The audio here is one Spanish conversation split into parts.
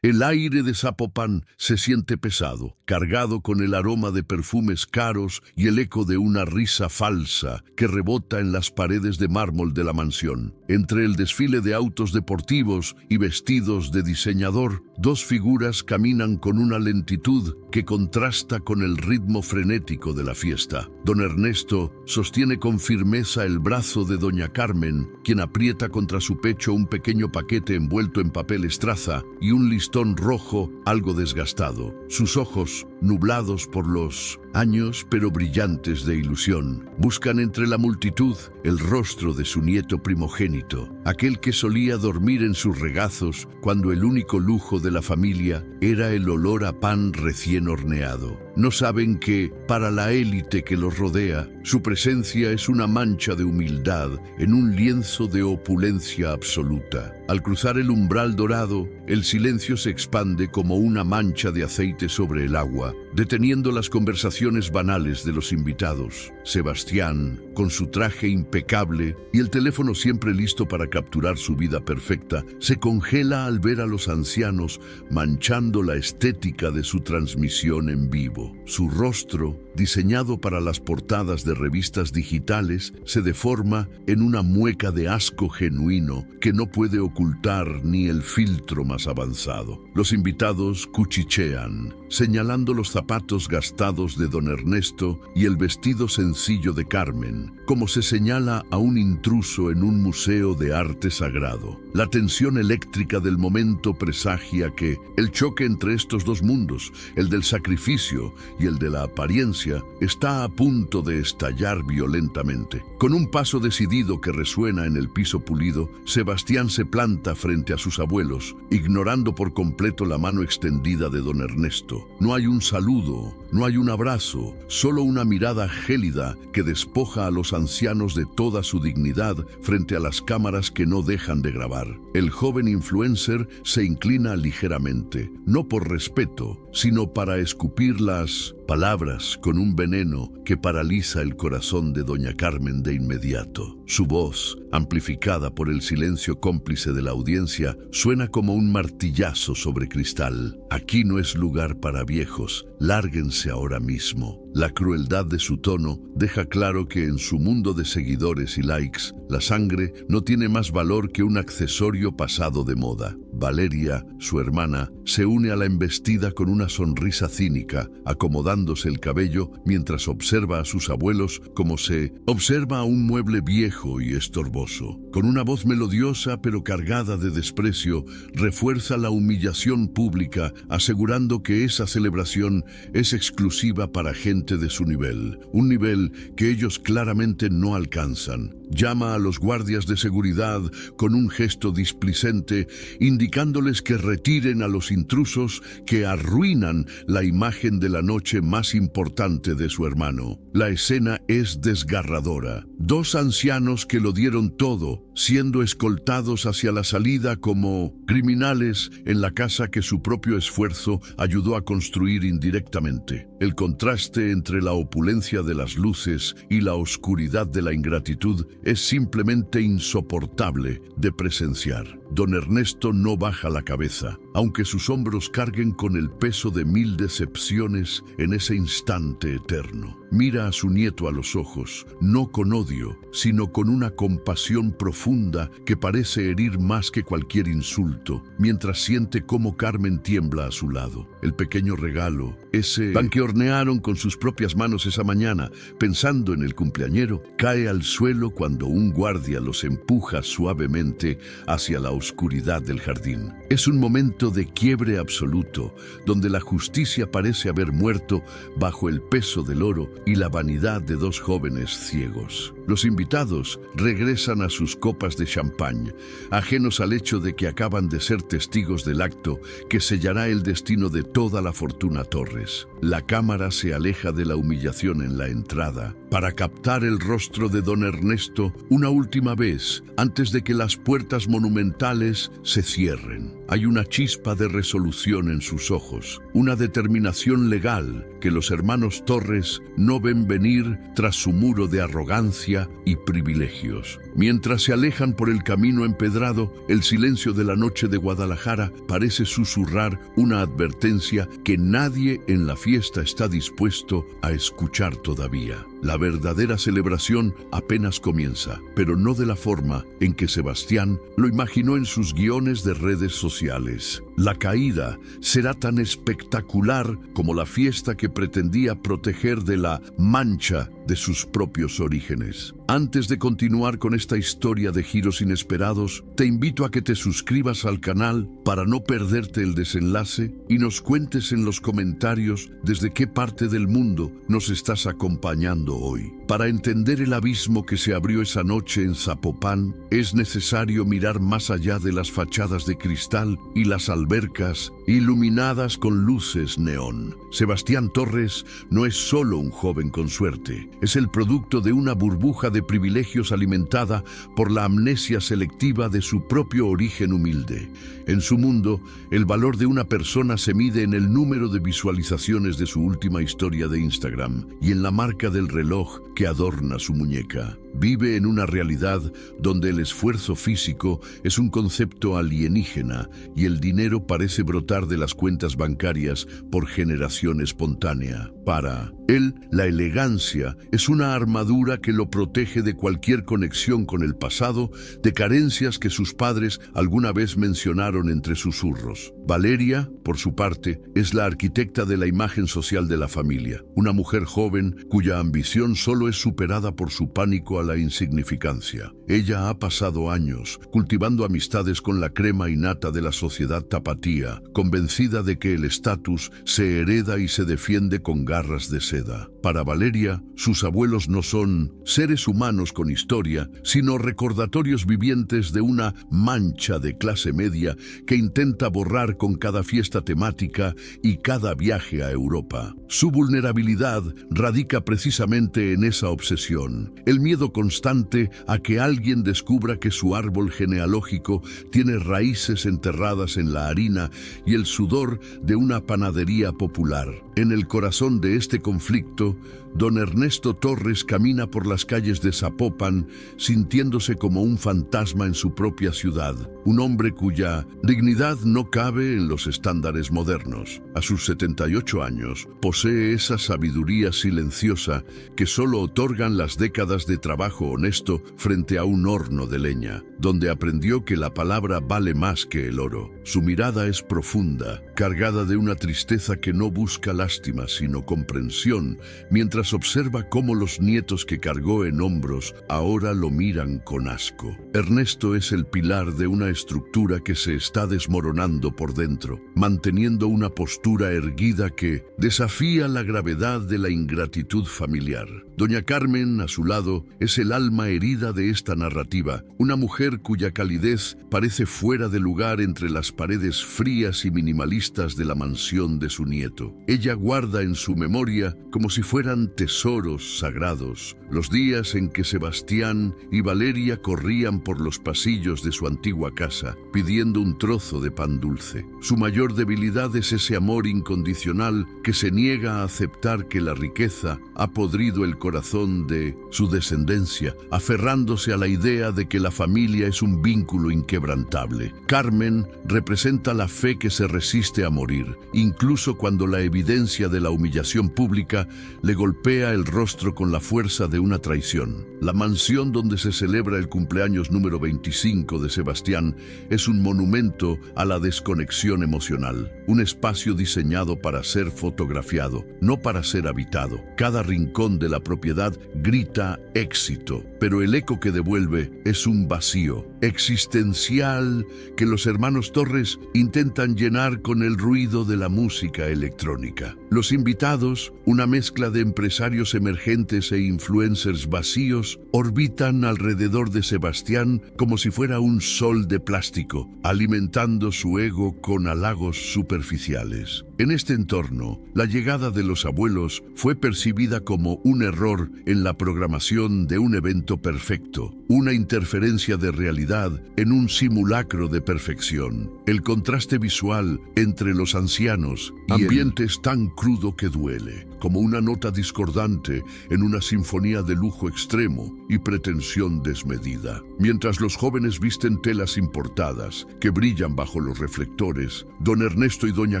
El aire de Zapopan se siente pesado, cargado con el aroma de perfumes caros y el eco de una risa falsa que rebota en las paredes de mármol de la mansión. Entre el desfile de autos deportivos y vestidos de diseñador, dos figuras caminan con una lentitud que contrasta con el ritmo frenético de la fiesta. Don Ernesto sostiene con firmeza el brazo de doña Carmen, quien aprieta contra su pecho un pequeño paquete envuelto en papel estraza y un listón rojo algo desgastado. Sus ojos, nublados por los años pero brillantes de ilusión, buscan entre la multitud el rostro de su nieto primogénito, aquel que solía dormir en sus regazos cuando el único lujo de la familia era el olor a pan recién horneado. No saben que, para la élite que los rodea, su presencia es una mancha de humildad en un lienzo de opulencia absoluta. Al cruzar el umbral dorado, el silencio se expande como una mancha de aceite sobre el agua, deteniendo las conversaciones banales de los invitados. Sebastián, con su traje impecable y el teléfono siempre listo para capturar su vida perfecta, se congela al ver a los ancianos manchando la estética de su transmisión en vivo. Su rostro, diseñado para las portadas de revistas digitales, se deforma en una mueca de asco genuino que no puede ocultar ni el filtro más avanzado. Los invitados cuchichean, señalando los zapatos gastados de don Ernesto y el vestido sencillo de Carmen, como se señala a un intruso en un museo de arte sagrado. La tensión eléctrica del momento presagia que el choque entre estos dos mundos, el del sacrificio y el de la apariencia, está a punto de estallar violentamente. Con un paso decidido que resuena en el piso pulido, Sebastián se planta frente a sus abuelos, ignorando por completo la mano extendida de don Ernesto. No hay un saludo, no hay un abrazo, solo una mirada gélida que despoja a los ancianos de toda su dignidad frente a las cámaras que no dejan de grabar. El joven influencer se inclina ligeramente, no por respeto, sino para escupir las palabras con un veneno que paraliza el corazón de doña Carmen de inmediato. Su voz, amplificada por el silencio cómplice de la audiencia, suena como un martillazo sobre cristal. Aquí no es lugar para viejos, lárguense ahora mismo. La crueldad de su tono deja claro que en su mundo de seguidores y likes, la sangre no tiene más valor que un accesorio pasado de moda. Valeria, su hermana, se une a la embestida con una sonrisa cínica, acomodándose el cabello mientras observa a sus abuelos como se observa a un mueble viejo y estorboso. Con una voz melodiosa pero cargada de desprecio, refuerza la humillación pública, asegurando que esa celebración es exclusiva para gente de su nivel, un nivel que ellos claramente no alcanzan. Llama a los guardias de seguridad con un gesto displicente, indicándoles que retiren a los intrusos que arruinan la imagen de la noche más importante de su hermano. La escena es desgarradora. Dos ancianos que lo dieron todo, siendo escoltados hacia la salida como criminales en la casa que su propio esfuerzo ayudó a construir indirectamente. El contraste entre la opulencia de las luces y la oscuridad de la ingratitud es simplemente insoportable de presenciar. Don Ernesto no baja la cabeza, aunque sus hombros carguen con el peso de 1000 decepciones en ese instante eterno. Mira a su nieto a los ojos, no con odio, sino con una compasión profunda que parece herir más que cualquier insulto, mientras siente cómo Carmen tiembla a su lado. El pequeño regalo, ese pan que hornearon con sus propias manos esa mañana, pensando en el cumpleañero, cae al suelo cuando un guardia los empuja suavemente hacia la oscuridad del jardín. Es un momento de quiebre absoluto, donde la justicia parece haber muerto bajo el peso del oro y la vanidad de dos jóvenes ciegos. Los invitados regresan a sus copas de champán, ajenos al hecho de que acaban de ser testigos del acto que sellará el destino de toda la Fortuna Torres. La cámara se aleja de la humillación en la entrada para captar el rostro de don Ernesto una última vez antes de que las puertas monumentales se cierren. Hay una chispa de resolución en sus ojos, una determinación legal que los hermanos Torres no ven venir tras su muro de arrogancia y privilegios. Mientras se alejan por el camino empedrado, el silencio de la noche de Guadalajara parece susurrar una advertencia que nadie en la fiesta está dispuesto a escuchar todavía. La verdadera celebración apenas comienza, pero no de la forma en que Sebastián lo imaginó en sus guiones de redes sociales. La caída será tan espectacular como la fiesta que pretendía proteger de la mancha de sus propios orígenes. Antes de continuar con esta historia de giros inesperados, te invito a que te suscribas al canal para no perderte el desenlace y nos cuentes en los comentarios desde qué parte del mundo nos estás acompañando hoy. Para entender el abismo que se abrió esa noche en Zapopan, es necesario mirar más allá de las fachadas de cristal y las albercas iluminadas con luces neón. Sebastián Torres no es solo un joven con suerte, es el producto de una burbuja de privilegios alimentada por la amnesia selectiva de su propio origen humilde. En su mundo, el valor de una persona se mide en el número de visualizaciones de su última historia de Instagram y en la marca del reloj que adorna su muñeca. Vive en una realidad donde el esfuerzo físico es un concepto alienígena y el dinero parece brotar de las cuentas bancarias por generación espontánea. Para él, la elegancia es una armadura que lo protege de cualquier conexión con el pasado, de carencias que sus padres alguna vez mencionaron entre susurros. Valeria, por su parte, es la arquitecta de la imagen social de la familia, una mujer joven cuya ambición solo es superada por su pánico a la insignificancia. Ella ha pasado años cultivando amistades con la crema innata de la sociedad tapatía, convencida de que el estatus se hereda y se defiende con garras de seda. Para Valeria, sus abuelos no son seres humanos con historia, sino recordatorios vivientes de una mancha de clase media que intenta borrar con cada fiesta temática y cada viaje a Europa. Su vulnerabilidad radica precisamente en esa obsesión, el miedo constante a que alguien descubra que su árbol genealógico tiene raíces enterradas en la harina y el sudor de una panadería popular. En el corazón de este conflicto, don Ernesto Torres camina por las calles de Zapopan sintiéndose como un fantasma en su propia ciudad, un hombre cuya dignidad no cabe en los estándares modernos. A sus 78 años, posee esa sabiduría silenciosa que solo otorgan las décadas de trabajo honesto frente a un horno de leña, donde aprendió que la palabra vale más que el oro. Su mirada es profunda, cargada de una tristeza que no busca lástima sino comprensión, mientras observa cómo los nietos que cargó en hombros ahora lo miran con asco. Ernesto es el pilar de una estructura que se está desmoronando por dentro, manteniendo una postura erguida que desafía la gravedad de la ingratitud familiar. Doña Carmen, a su lado, es el alma herida de esta narrativa, una mujer cuya calidez parece fuera de lugar entre las paredes frías y minimalistas de la mansión de su nieto. Ella guarda en su memoria, como si fueran tesoros sagrados, los días en que Sebastián y Valeria corrían por los pasillos de su antigua casa, pidiendo un trozo de pan dulce. Su mayor debilidad es ese amor incondicional que se niega a aceptar que la riqueza ha podrido el corazón de su descendencia, aferrándose a la idea de que la familia es un vínculo inquebrantable. Carmen representa la fe que se resiste a morir, incluso cuando la evidencia de la humillación pública le golpea el rostro con la fuerza de una traición. La mansión donde se celebra el cumpleaños número 25 de Sebastián es un monumento a la desconexión emocional, un espacio diseñado para ser fotografiado, no para ser habitado. Cada rincón de la propiedad grita éxito, pero el eco que devuelve es un vacío existencial que los hermanos Torres intentan llenar con el ruido de la música electrónica. Los invitados, una mezcla de empresarios emergentes e influencers vacíos, orbitan alrededor de Sebastián como si fuera un sol de plástico, alimentando su ego con halagos superficiales. En este entorno, la llegada de los abuelos fue percibida como un error en la programación de un evento perfecto, una interferencia de realidad en un simulacro de perfección. El contraste visual entre los ancianos y ambientes tan crudo que duele, como una nota discordante en una sinfonía de lujo extremo y pretensión desmedida. Mientras los jóvenes visten telas importadas que brillan bajo los reflectores, don Ernesto y doña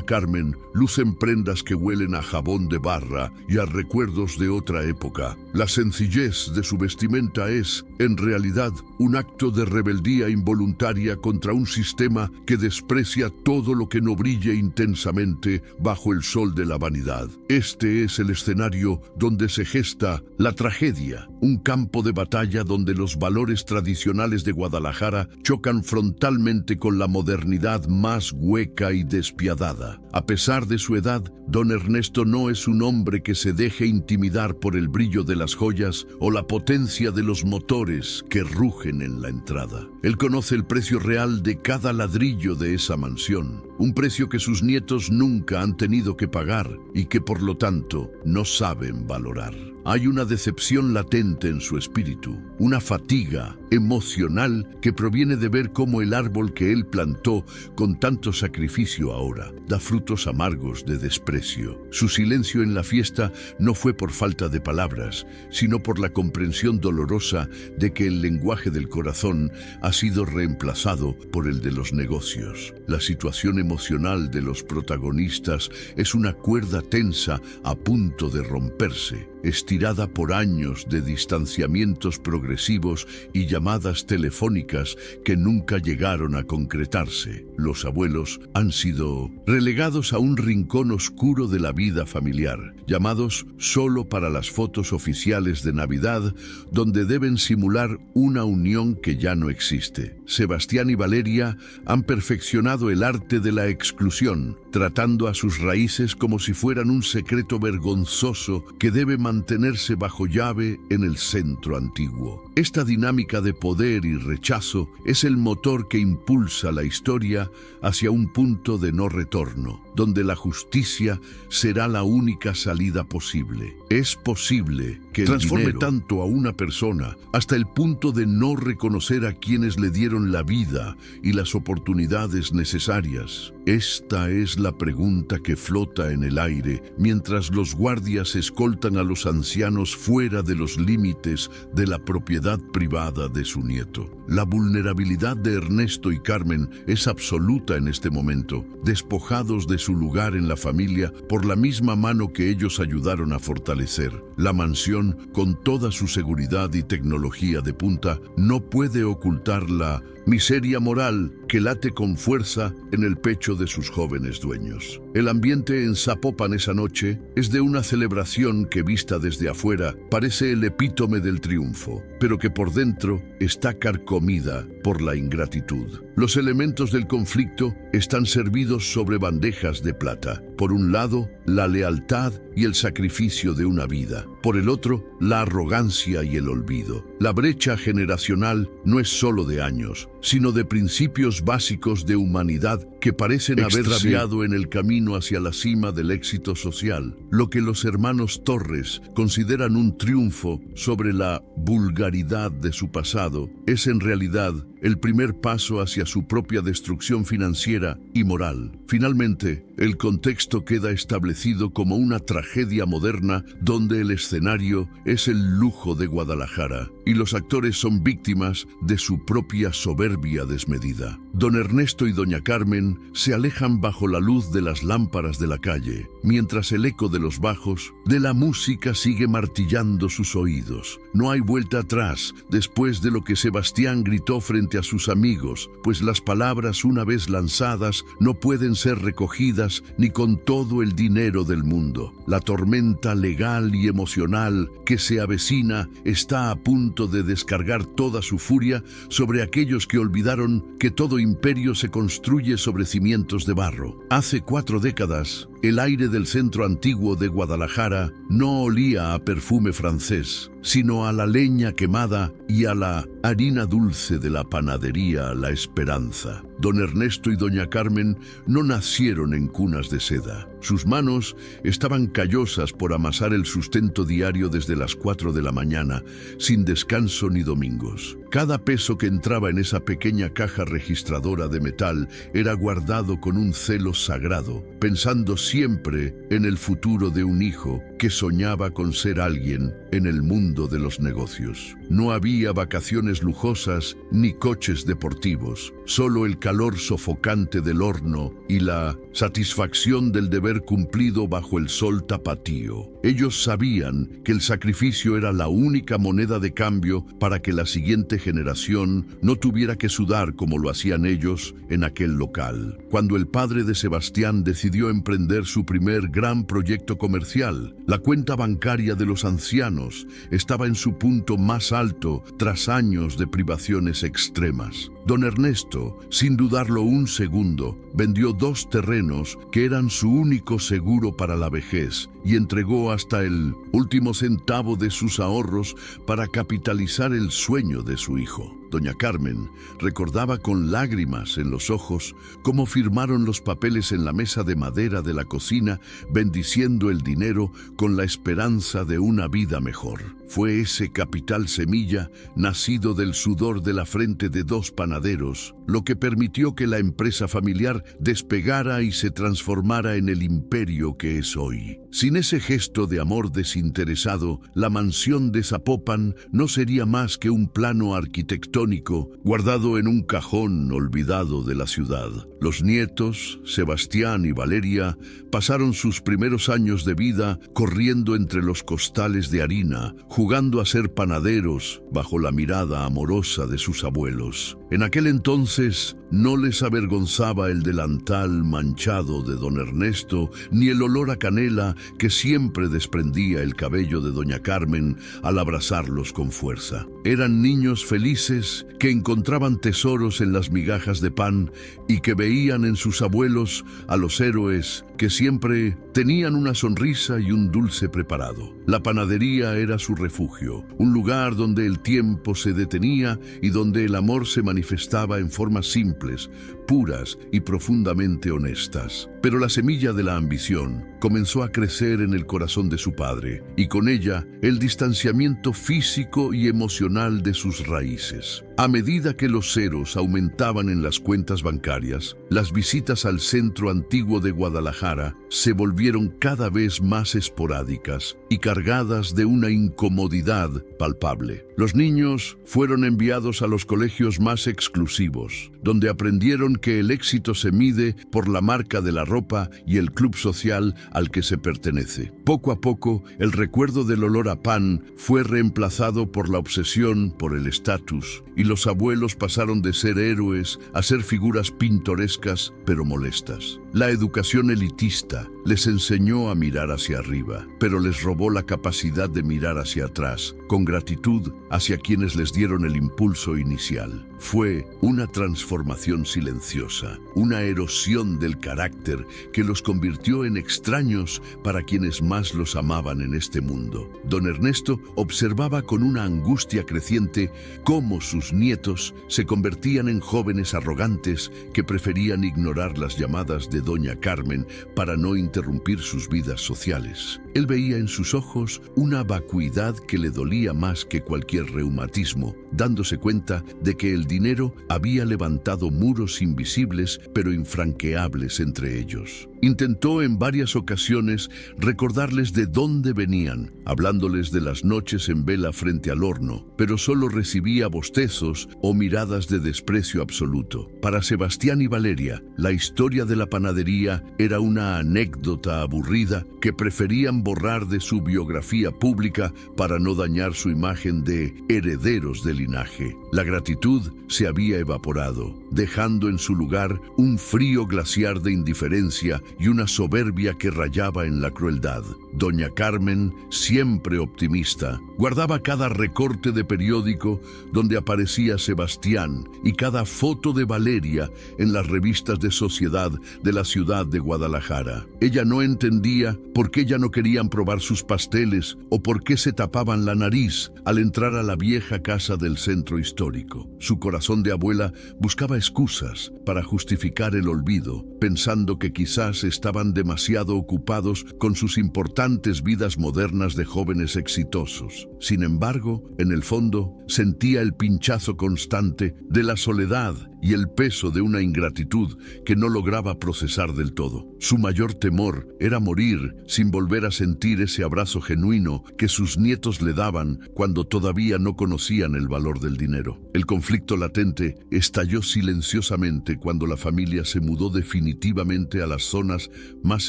Carmen lucen prendas que huelen a jabón de barra y a recuerdos de otra época. La sencillez de su vestimenta es, en realidad, un acto de rebeldía involuntaria contra un sistema que desprecia todo lo que no brille intensamente bajo el sol de la vanidad. Este es el escenario donde se gesta la tragedia, un campo de batalla donde los valores tradicionales de Guadalajara chocan frontalmente con la modernidad más hueca y despiadada. A pesar de su edad, don Ernesto no es un hombre que se deje intimidar por el brillo de las joyas o la potencia de los motores que rugen en la entrada. Él conoce el precio real de cada ladrillo de esa mansión, un precio que sus nietos nunca han tenido que pagar y que por lo tanto no saben valorar. Hay una decepción latente en su espíritu, una fatiga emocional que proviene de ver cómo el árbol que él plantó con tanto sacrificio ahora da frutos amargos de desprecio. Su silencio en la fiesta no fue por falta de palabras, sino por la comprensión dolorosa de que el lenguaje del corazón ha sido reemplazado por el de los negocios. La situación emocional de los protagonistas es una cuerda tensa a punto de romperse, estirada por años de distanciamientos progresivos y llamadas telefónicas que nunca llegaron a concretarse. Los abuelos han sido relegados a un rincón oscuro de la vida familiar, llamados solo para las fotos oficiales de Navidad, donde deben simular una unión que ya no existe. Sebastián y Valeria han perfeccionado el arte de la exclusión, tratando a sus raíces como si fueran un secreto vergonzoso que debe mantenerse bajo llave en el centro antiguo. Esta dinámica de poder y rechazo es el motor que impulsa la historia hacia un punto de no retorno, donde la justicia será la única salida posible. Es posible que el transforme tanto a una persona hasta el punto de no reconocer a quienes le dieron la vida y las oportunidades necesarias. Esta es la pregunta que flota en el aire mientras los guardias escoltan a los ancianos fuera de los límites de la propiedad privada de su nieto. La vulnerabilidad de Ernesto y Carmen es absoluta en este momento, despojados de su lugar en la familia por la misma mano que ellos ayudaron a fortalecer. La mansión, con toda su seguridad y tecnología de punta, no puede ocultar la miseria moral que late con fuerza en el pecho de sus jóvenes dueños. El ambiente en Zapopan esa noche es de una celebración que, vista desde afuera, parece el epítome del triunfo, pero que por dentro está carcomida por la ingratitud. Los elementos del conflicto están servidos sobre bandejas de plata. Por un lado, la lealtad y el sacrificio de una vida. Por el otro, la arrogancia y el olvido. La brecha generacional no es solo de años, sino de principios básicos de humanidad que parecen haber extraviado en el camino hacia la cima del éxito social. Lo que los hermanos Torres consideran un triunfo sobre la vulgaridad de su pasado es en realidad el primer paso hacia su propia destrucción financiera y moral. Finalmente, el contexto queda establecido como una tragedia moderna donde el escenario es el lujo de Guadalajara y los actores son víctimas de su propia soberbia desmedida. Don Ernesto y doña Carmen se alejan bajo la luz de las lámparas de la calle, mientras el eco de los bajos de la música sigue martillando sus oídos. No hay vuelta atrás después de lo que Sebastián gritó frente a sus amigos, pues las palabras una vez lanzadas no pueden ser recogidas ni con todo el dinero del mundo. La tormenta legal y emocional que se avecina está a punto de descargar toda su furia sobre aquellos que olvidaron que todo imperio se construye sobre cimientos de barro. Hace 4 décadas, el aire del centro antiguo de Guadalajara no olía a perfume francés, sino a la leña quemada y a la harina dulce de la panadería La Esperanza. Don Ernesto y doña Carmen no nacieron en cunas de seda. Sus manos estaban callosas por amasar el sustento diario desde las 4 de la mañana, sin descanso ni domingos. Cada peso que entraba en esa pequeña caja registradora de metal era guardado con un celo sagrado, pensando siempre en el futuro de un hijo que soñaba con ser alguien en el mundo de los negocios. No había vacaciones lujosas ni coches deportivos, solo el calor sofocante del horno y la satisfacción del deber cumplido bajo el sol tapatío. Ellos sabían que el sacrificio era la única moneda de cambio para que la siguiente generación no tuviera que sudar como lo hacían ellos en aquel local. Cuando el padre de Sebastián decidió emprender su primer gran proyecto comercial, la cuenta bancaria de los ancianos estaba en su punto más alto tras años de privaciones extremas. Don Ernesto, sin dudarlo un segundo, vendió 2 terrenos que eran su único seguro para la vejez y entregó hasta el último centavo de sus ahorros para capitalizar el sueño de su hijo. Doña Carmen recordaba con lágrimas en los ojos cómo firmaron los papeles en la mesa de madera de la cocina, bendiciendo el dinero con la esperanza de una vida mejor. Fue ese capital semilla, nacido del sudor de la frente de 2 panaderos, lo que permitió que la empresa familiar despegara y se transformara en el imperio que es hoy. Sin ese gesto de amor desinteresado, la mansión de Zapopan no sería más que un plano arquitectónico guardado en un cajón olvidado de la ciudad. Los nietos, Sebastián y Valeria, pasaron sus primeros años de vida corriendo entre los costales de harina, jugando a ser panaderos bajo la mirada amorosa de sus abuelos. En aquel entonces no les avergonzaba el delantal manchado de don Ernesto, ni el olor a canela que siempre desprendía el cabello de doña Carmen al abrazarlos con fuerza. Eran niños felices que encontraban tesoros en las migajas de pan y que veían en sus abuelos a los héroes que siempre tenían una sonrisa y un dulce preparado. La panadería era su refugio, un lugar donde el tiempo se detenía y donde el amor se manifestaba en formas simples, puras y profundamente honestas. Pero la semilla de la ambición comenzó a crecer en el corazón de su padre, y con ella el distanciamiento físico y emocional de sus raíces. A medida que los ceros aumentaban en las cuentas bancarias, las visitas al centro antiguo de Guadalajara se volvieron cada vez más esporádicas y cargadas de una incomodidad palpable. Los niños fueron enviados a los colegios más exclusivos, donde aprendieron que el éxito se mide por la marca de la ropa y el club social al que se pertenece. Poco a poco, el recuerdo del olor a pan fue reemplazado por la obsesión por el estatus, y los abuelos pasaron de ser héroes a ser figuras pintorescas pero molestas. La educación elitista les enseñó a mirar hacia arriba, pero les robó la capacidad de mirar hacia atrás, con gratitud hacia quienes les dieron el impulso inicial. Fue una transformación silenciosa, una erosión del carácter que los convirtió en extraños para quienes más los amaban en este mundo. Don Ernesto observaba con una angustia creciente cómo sus nietos se convertían en jóvenes arrogantes que preferían ignorar las llamadas de doña Carmen para no interrumpir sus vidas sociales. Él veía en sus ojos una vacuidad que le dolía más que cualquier reumatismo, dándose cuenta de que el dinero había levantado muros invisibles pero infranqueables entre ellos. Intentó en varias ocasiones recordarles de dónde venían, hablándoles de las noches en vela frente al horno, pero solo recibía bostezos o miradas de desprecio absoluto. Para Sebastián y Valeria, la historia de la panadería era una anécdota aburrida que preferían borrar de su biografía pública para no dañar su imagen de herederos del linaje. La gratitud se había evaporado, dejando en su lugar un frío glaciar de indiferencia y una soberbia que rayaba en la crueldad. Doña Carmen, siempre optimista, guardaba cada recorte de periódico donde aparecía Sebastián y cada foto de Valeria en las revistas de sociedad de la ciudad de Guadalajara. Ella no entendía por qué ya no querían probar sus pasteles o por qué se tapaban la nariz al entrar a la vieja casa del centro histórico. Su corazón de abuela buscaba excusas para justificar el olvido, pensando que quizás estaban demasiado ocupados con sus importantes vidas modernas de jóvenes exitosos. Sin embargo, en el fondo, sentía el pinchazo constante de la soledad y el peso de una ingratitud que no lograba procesar del todo. Su mayor temor era morir sin volver a sentir ese abrazo genuino que sus nietos le daban cuando todavía no conocían el valor del dinero. El conflicto latente estalló silenciosamente cuando la familia se mudó definitivamente a las zonas más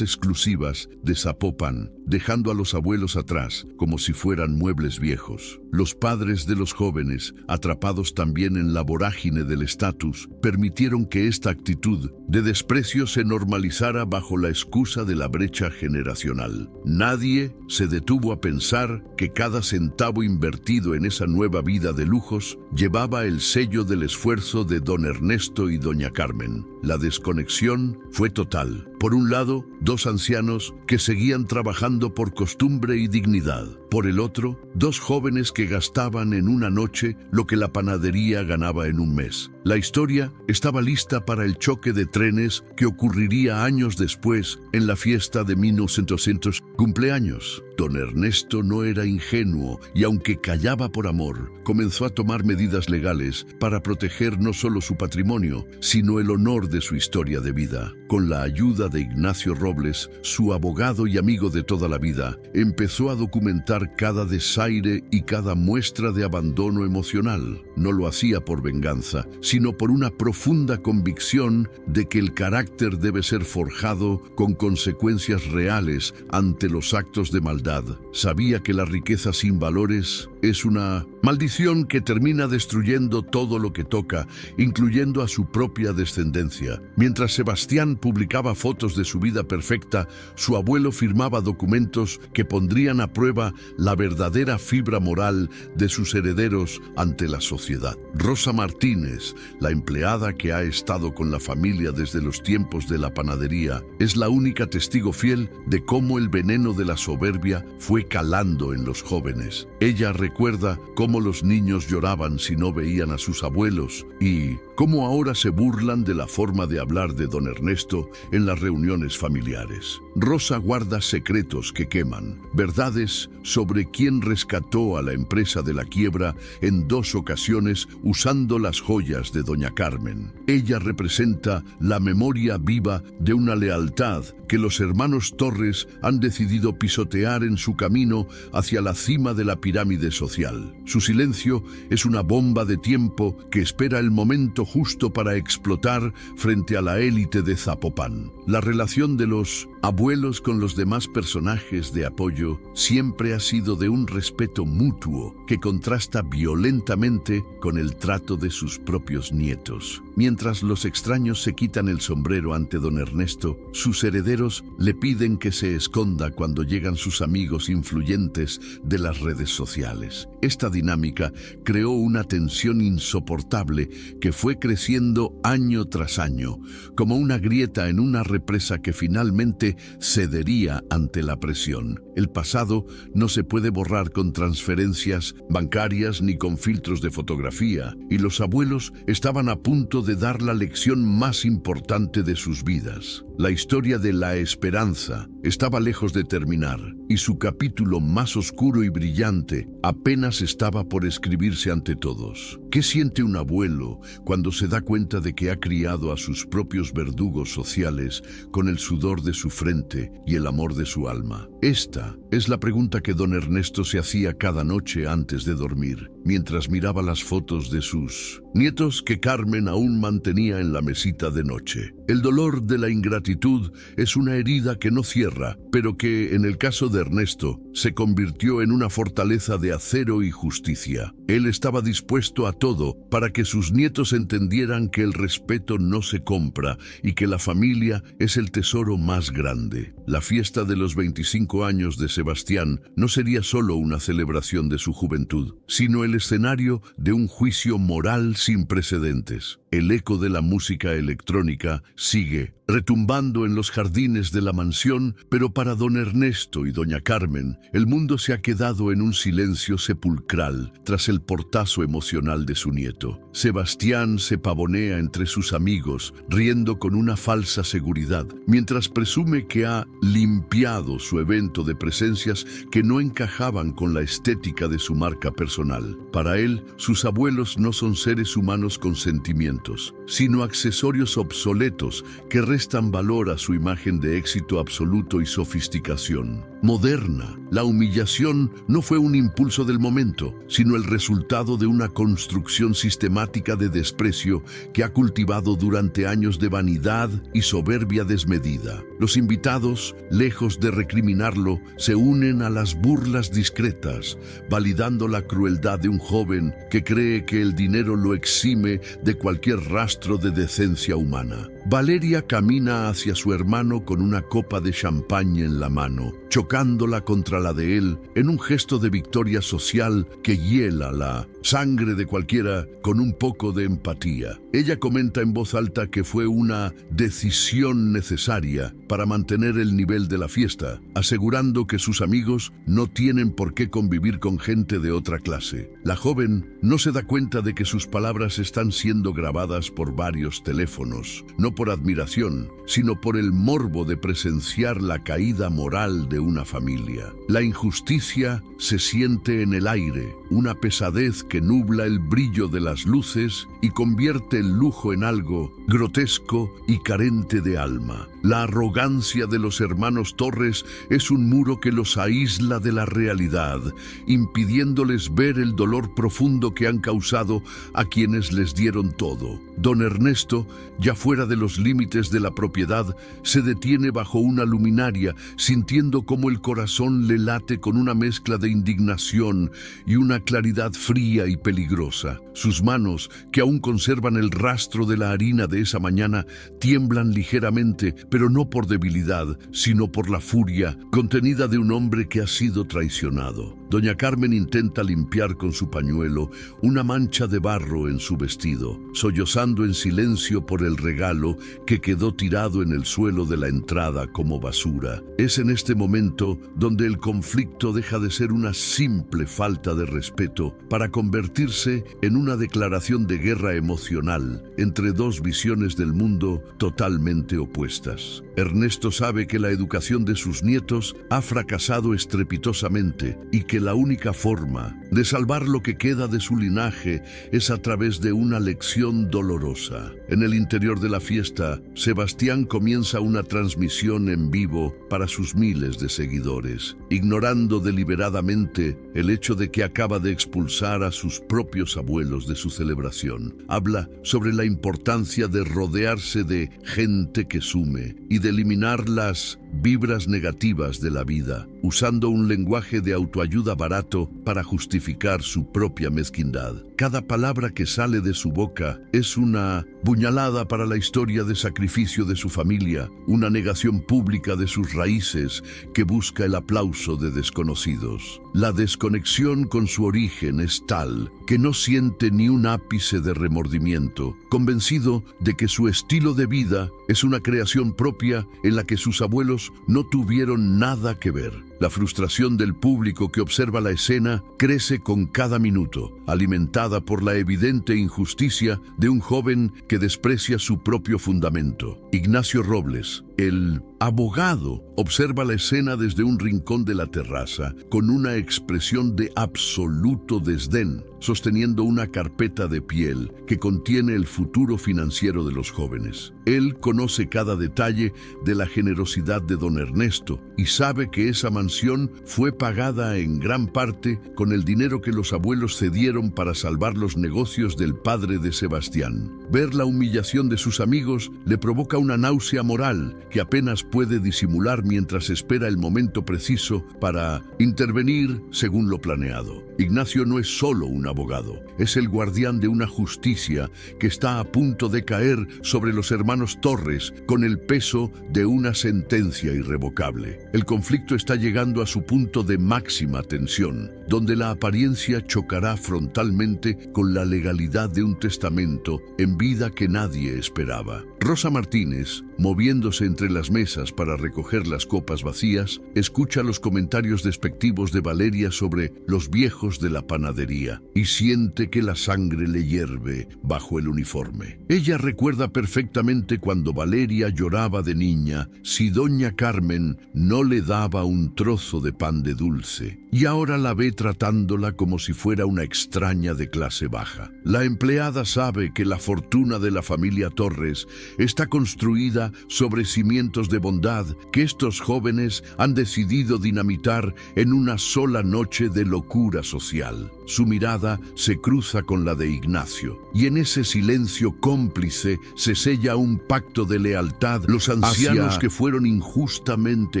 exclusivas de Zapopan, dejando a los abuelos atrás como si fueran muebles viejos. Los padres de los jóvenes, atrapados también en la vorágine del estatus, permitieron que esta actitud de desprecio se normalizara bajo la excusa de la brecha generacional. Nadie se detuvo a pensar que cada centavo invertido en esa nueva vida de lujos llevaba el sello del esfuerzo de don Ernesto y doña Carmen. La desconexión fue total. Por un lado, dos ancianos que seguían trabajando por costumbre y dignidad. Por el otro, dos jóvenes que gastaban en una noche lo que la panadería ganaba en un mes. La historia estaba lista para el choque de trenes que ocurriría años después en la fiesta de 1900 cumpleaños. Don Ernesto no era ingenuo y, aunque callaba por amor, comenzó a tomar medidas legales para proteger no solo su patrimonio, sino el honor de su historia de vida. Con la ayuda de Ignacio Robles, su abogado y amigo de toda la vida, empezó a documentar cada desaire y cada muestra de abandono emocional. No lo hacía por venganza, sino por una profunda convicción de que el carácter debe ser forjado con consecuencias reales ante los actos de maldad. Sabía que la riqueza sin valores es una maldición que termina destruyendo todo lo que toca, incluyendo a su propia descendencia. Mientras Sebastián publicaba fotos de su vida perfecta, su abuelo firmaba documentos que pondrían a prueba la verdadera fibra moral de sus herederos ante la sociedad. Rosa Martínez, la empleada que ha estado con la familia desde los tiempos de la panadería, es la única testigo fiel de cómo el veneno de la soberbia fue calando en los jóvenes. Ella recuerda cómo los niños lloraban si no veían a sus abuelos y cómo ahora se burlan de la forma de hablar de don Ernesto en las reuniones familiares. Rosa guarda secretos que queman, verdades sobre quién rescató a la empresa de la quiebra en 2 ocasiones usando las joyas de doña Carmen. Ella representa la memoria viva de una lealtad que los hermanos Torres han decidido pisotear en su camino hacia la cima de la pirámide social. Su silencio es una bomba de tiempo que espera el momento justo para explotar frente a la élite de Zapopan. La relación de los abuelos con los demás personajes de apoyo siempre ha sido de un respeto mutuo que contrasta violentamente con el trato de sus propios nietos. Mientras los extraños se quitan el sombrero ante don Ernesto, sus herederos le piden que se esconda cuando llegan sus amigos influyentes de las redes sociales. Esta dinámica creó una tensión insoportable que fue creciendo año tras año, como una grieta en una represa que finalmente cedería ante la presión. El pasado no se puede borrar con transferencias bancarias ni con filtros de fotografía, y los abuelos estaban a punto de dar la lección más importante de sus vidas. La historia de la esperanza estaba lejos de terminar, y su capítulo más oscuro y brillante apenas estaba por escribirse ante todos. ¿Qué siente un abuelo cuando se da cuenta de que ha criado a sus propios verdugos sociales con el sudor de su frente y el amor de su alma? Esta es la pregunta que don Ernesto se hacía cada noche antes de dormir, mientras miraba las fotos de sus nietos que Carmen aún mantenía en la mesita de noche. El dolor de la ingratitud es una herida que no cierra, pero que, en el caso de Ernesto, se convirtió en una fortaleza de acero y justicia. Él estaba dispuesto a todo para que sus nietos entendieran que el respeto no se compra y que la familia es el tesoro más grande. La fiesta de los 25 años de Sebastián no sería solo una celebración de su juventud, sino el escenario de un juicio moral sin precedentes. El eco de la música electrónica sigue retumbando en los jardines de la mansión, pero para don Ernesto y doña Carmen, el mundo se ha quedado en un silencio sepulcral tras el portazo emocional de su nieto. Sebastián se pavonea entre sus amigos, riendo con una falsa seguridad, mientras presume que ha limpiado su evento de presencias que no encajaban con la estética de su marca personal. Para él, sus abuelos no son seres humanos con sentimientos, sino accesorios obsoletos que restan valor a su imagen de éxito absoluto y sofisticación moderna. La humillación no fue un impulso del momento, sino el resultado de una construcción sistemática de desprecio que ha cultivado durante años de vanidad y soberbia desmedida. Los invitados, lejos de recriminarlo, se unen a las burlas discretas, validando la crueldad de un joven que cree que el dinero lo exime de cualquier rastro de decencia humana. Valeria camina hacia su hermano con una copa de champaña en la mano, chocándola contra la de él en un gesto de victoria social que hiela la sangre de cualquiera con un poco de empatía. Ella comenta en voz alta que fue una decisión necesaria para mantener el nivel de la fiesta, asegurando que sus amigos no tienen por qué convivir con gente de otra clase. La joven no se da cuenta de que sus palabras están siendo grabadas por varios teléfonos, no por admiración, sino por el morbo de presenciar la caída moral de una familia. La injusticia se siente en el aire, una pesadez que nubla el brillo de las luces y convierte el lujo en algo grotesco y carente de alma. La arrogancia de los hermanos Torres es un muro que los aísla de la realidad, impidiéndoles ver el dolor profundo que han causado a quienes les dieron todo. Don Ernesto, ya fuera de los límites de la propiedad, se detiene bajo una luminaria, sintiendo cómo el corazón le late con una mezcla de indignación y una claridad fría y peligrosa. Sus manos, que aún conservan el rastro de la harina de esa mañana, tiemblan ligeramente, pero no por debilidad, sino por la furia contenida de un hombre que ha sido traicionado. Doña Carmen intenta limpiar con su pañuelo una mancha de barro en su vestido, sollozando en silencio por el regalo que quedó tirado en el suelo de la entrada como basura. Es en este momento donde el conflicto deja de ser una simple falta de respeto para convertirse en una declaración de guerra emocional entre dos visiones del mundo totalmente opuestas. Ernesto sabe que la educación de sus nietos ha fracasado estrepitosamente y que la única forma de salvar lo que queda de su linaje es a través de una lección dolorosa. En el interior de la fiesta, Sebastián comienza una transmisión en vivo para sus miles de seguidores, ignorando deliberadamente el hecho de que acaba de expulsar a sus propios abuelos de su celebración. Habla sobre la importancia de rodearse de gente que sume y de eliminar las vibras negativas de la vida, usando un lenguaje de autoayuda barato para justificar su propia mezquindad. Cada palabra que sale de su boca es una puñalada para la historia de sacrificio de su familia, una negación pública de sus raíces que busca el aplauso de desconocidos. La desconexión con su origen es tal que no siente ni un ápice de remordimiento, convencido de que su estilo de vida es una creación propia en la que sus abuelos no tuvieron nada que ver. La frustración del público que observa la escena crece con cada minuto, alimentada por la evidente injusticia de un joven que desprecia su propio fundamento. Ignacio Robles, el abogado, observa la escena desde un rincón de la terraza con una expresión de absoluto desdén, sosteniendo una carpeta de piel que contiene el futuro financiero de los jóvenes. Él conoce cada detalle de la generosidad de don Ernesto y sabe que esa mansión fue pagada en gran parte con el dinero que los abuelos cedieron para salvar los negocios del padre de Sebastián. Ver la humillación de sus amigos le provoca una náusea moral que apenas puede disimular mientras espera el momento preciso para intervenir según lo planeado. Ignacio no es solo un abogado, es el guardián de una justicia que está a punto de caer sobre los hermanos Torres con el peso de una sentencia irrevocable. El conflicto está llegando a su punto de máxima tensión, donde la apariencia chocará frontalmente con la legalidad de un testamento en vida que nadie esperaba. Rosa Martínez, moviéndose entre las mesas para recoger las copas vacías, escucha los comentarios despectivos de Valeria sobre los viejos de la panadería y siente que la sangre le hierve bajo el uniforme. Ella recuerda perfectamente cuando Valeria lloraba de niña si doña Carmen no le daba un trozo de pan de dulce, y ahora la ve tratándola como si fuera una extraña de clase baja. La empleada sabe que la fortuna de la familia Torres está construida sobre cimientos de bondad que estos jóvenes han decidido dinamitar en una sola noche de locura social. Su mirada se cruza con la de Ignacio, y en ese silencio cómplice se sella un pacto de lealtad los ancianos que fueron injustamente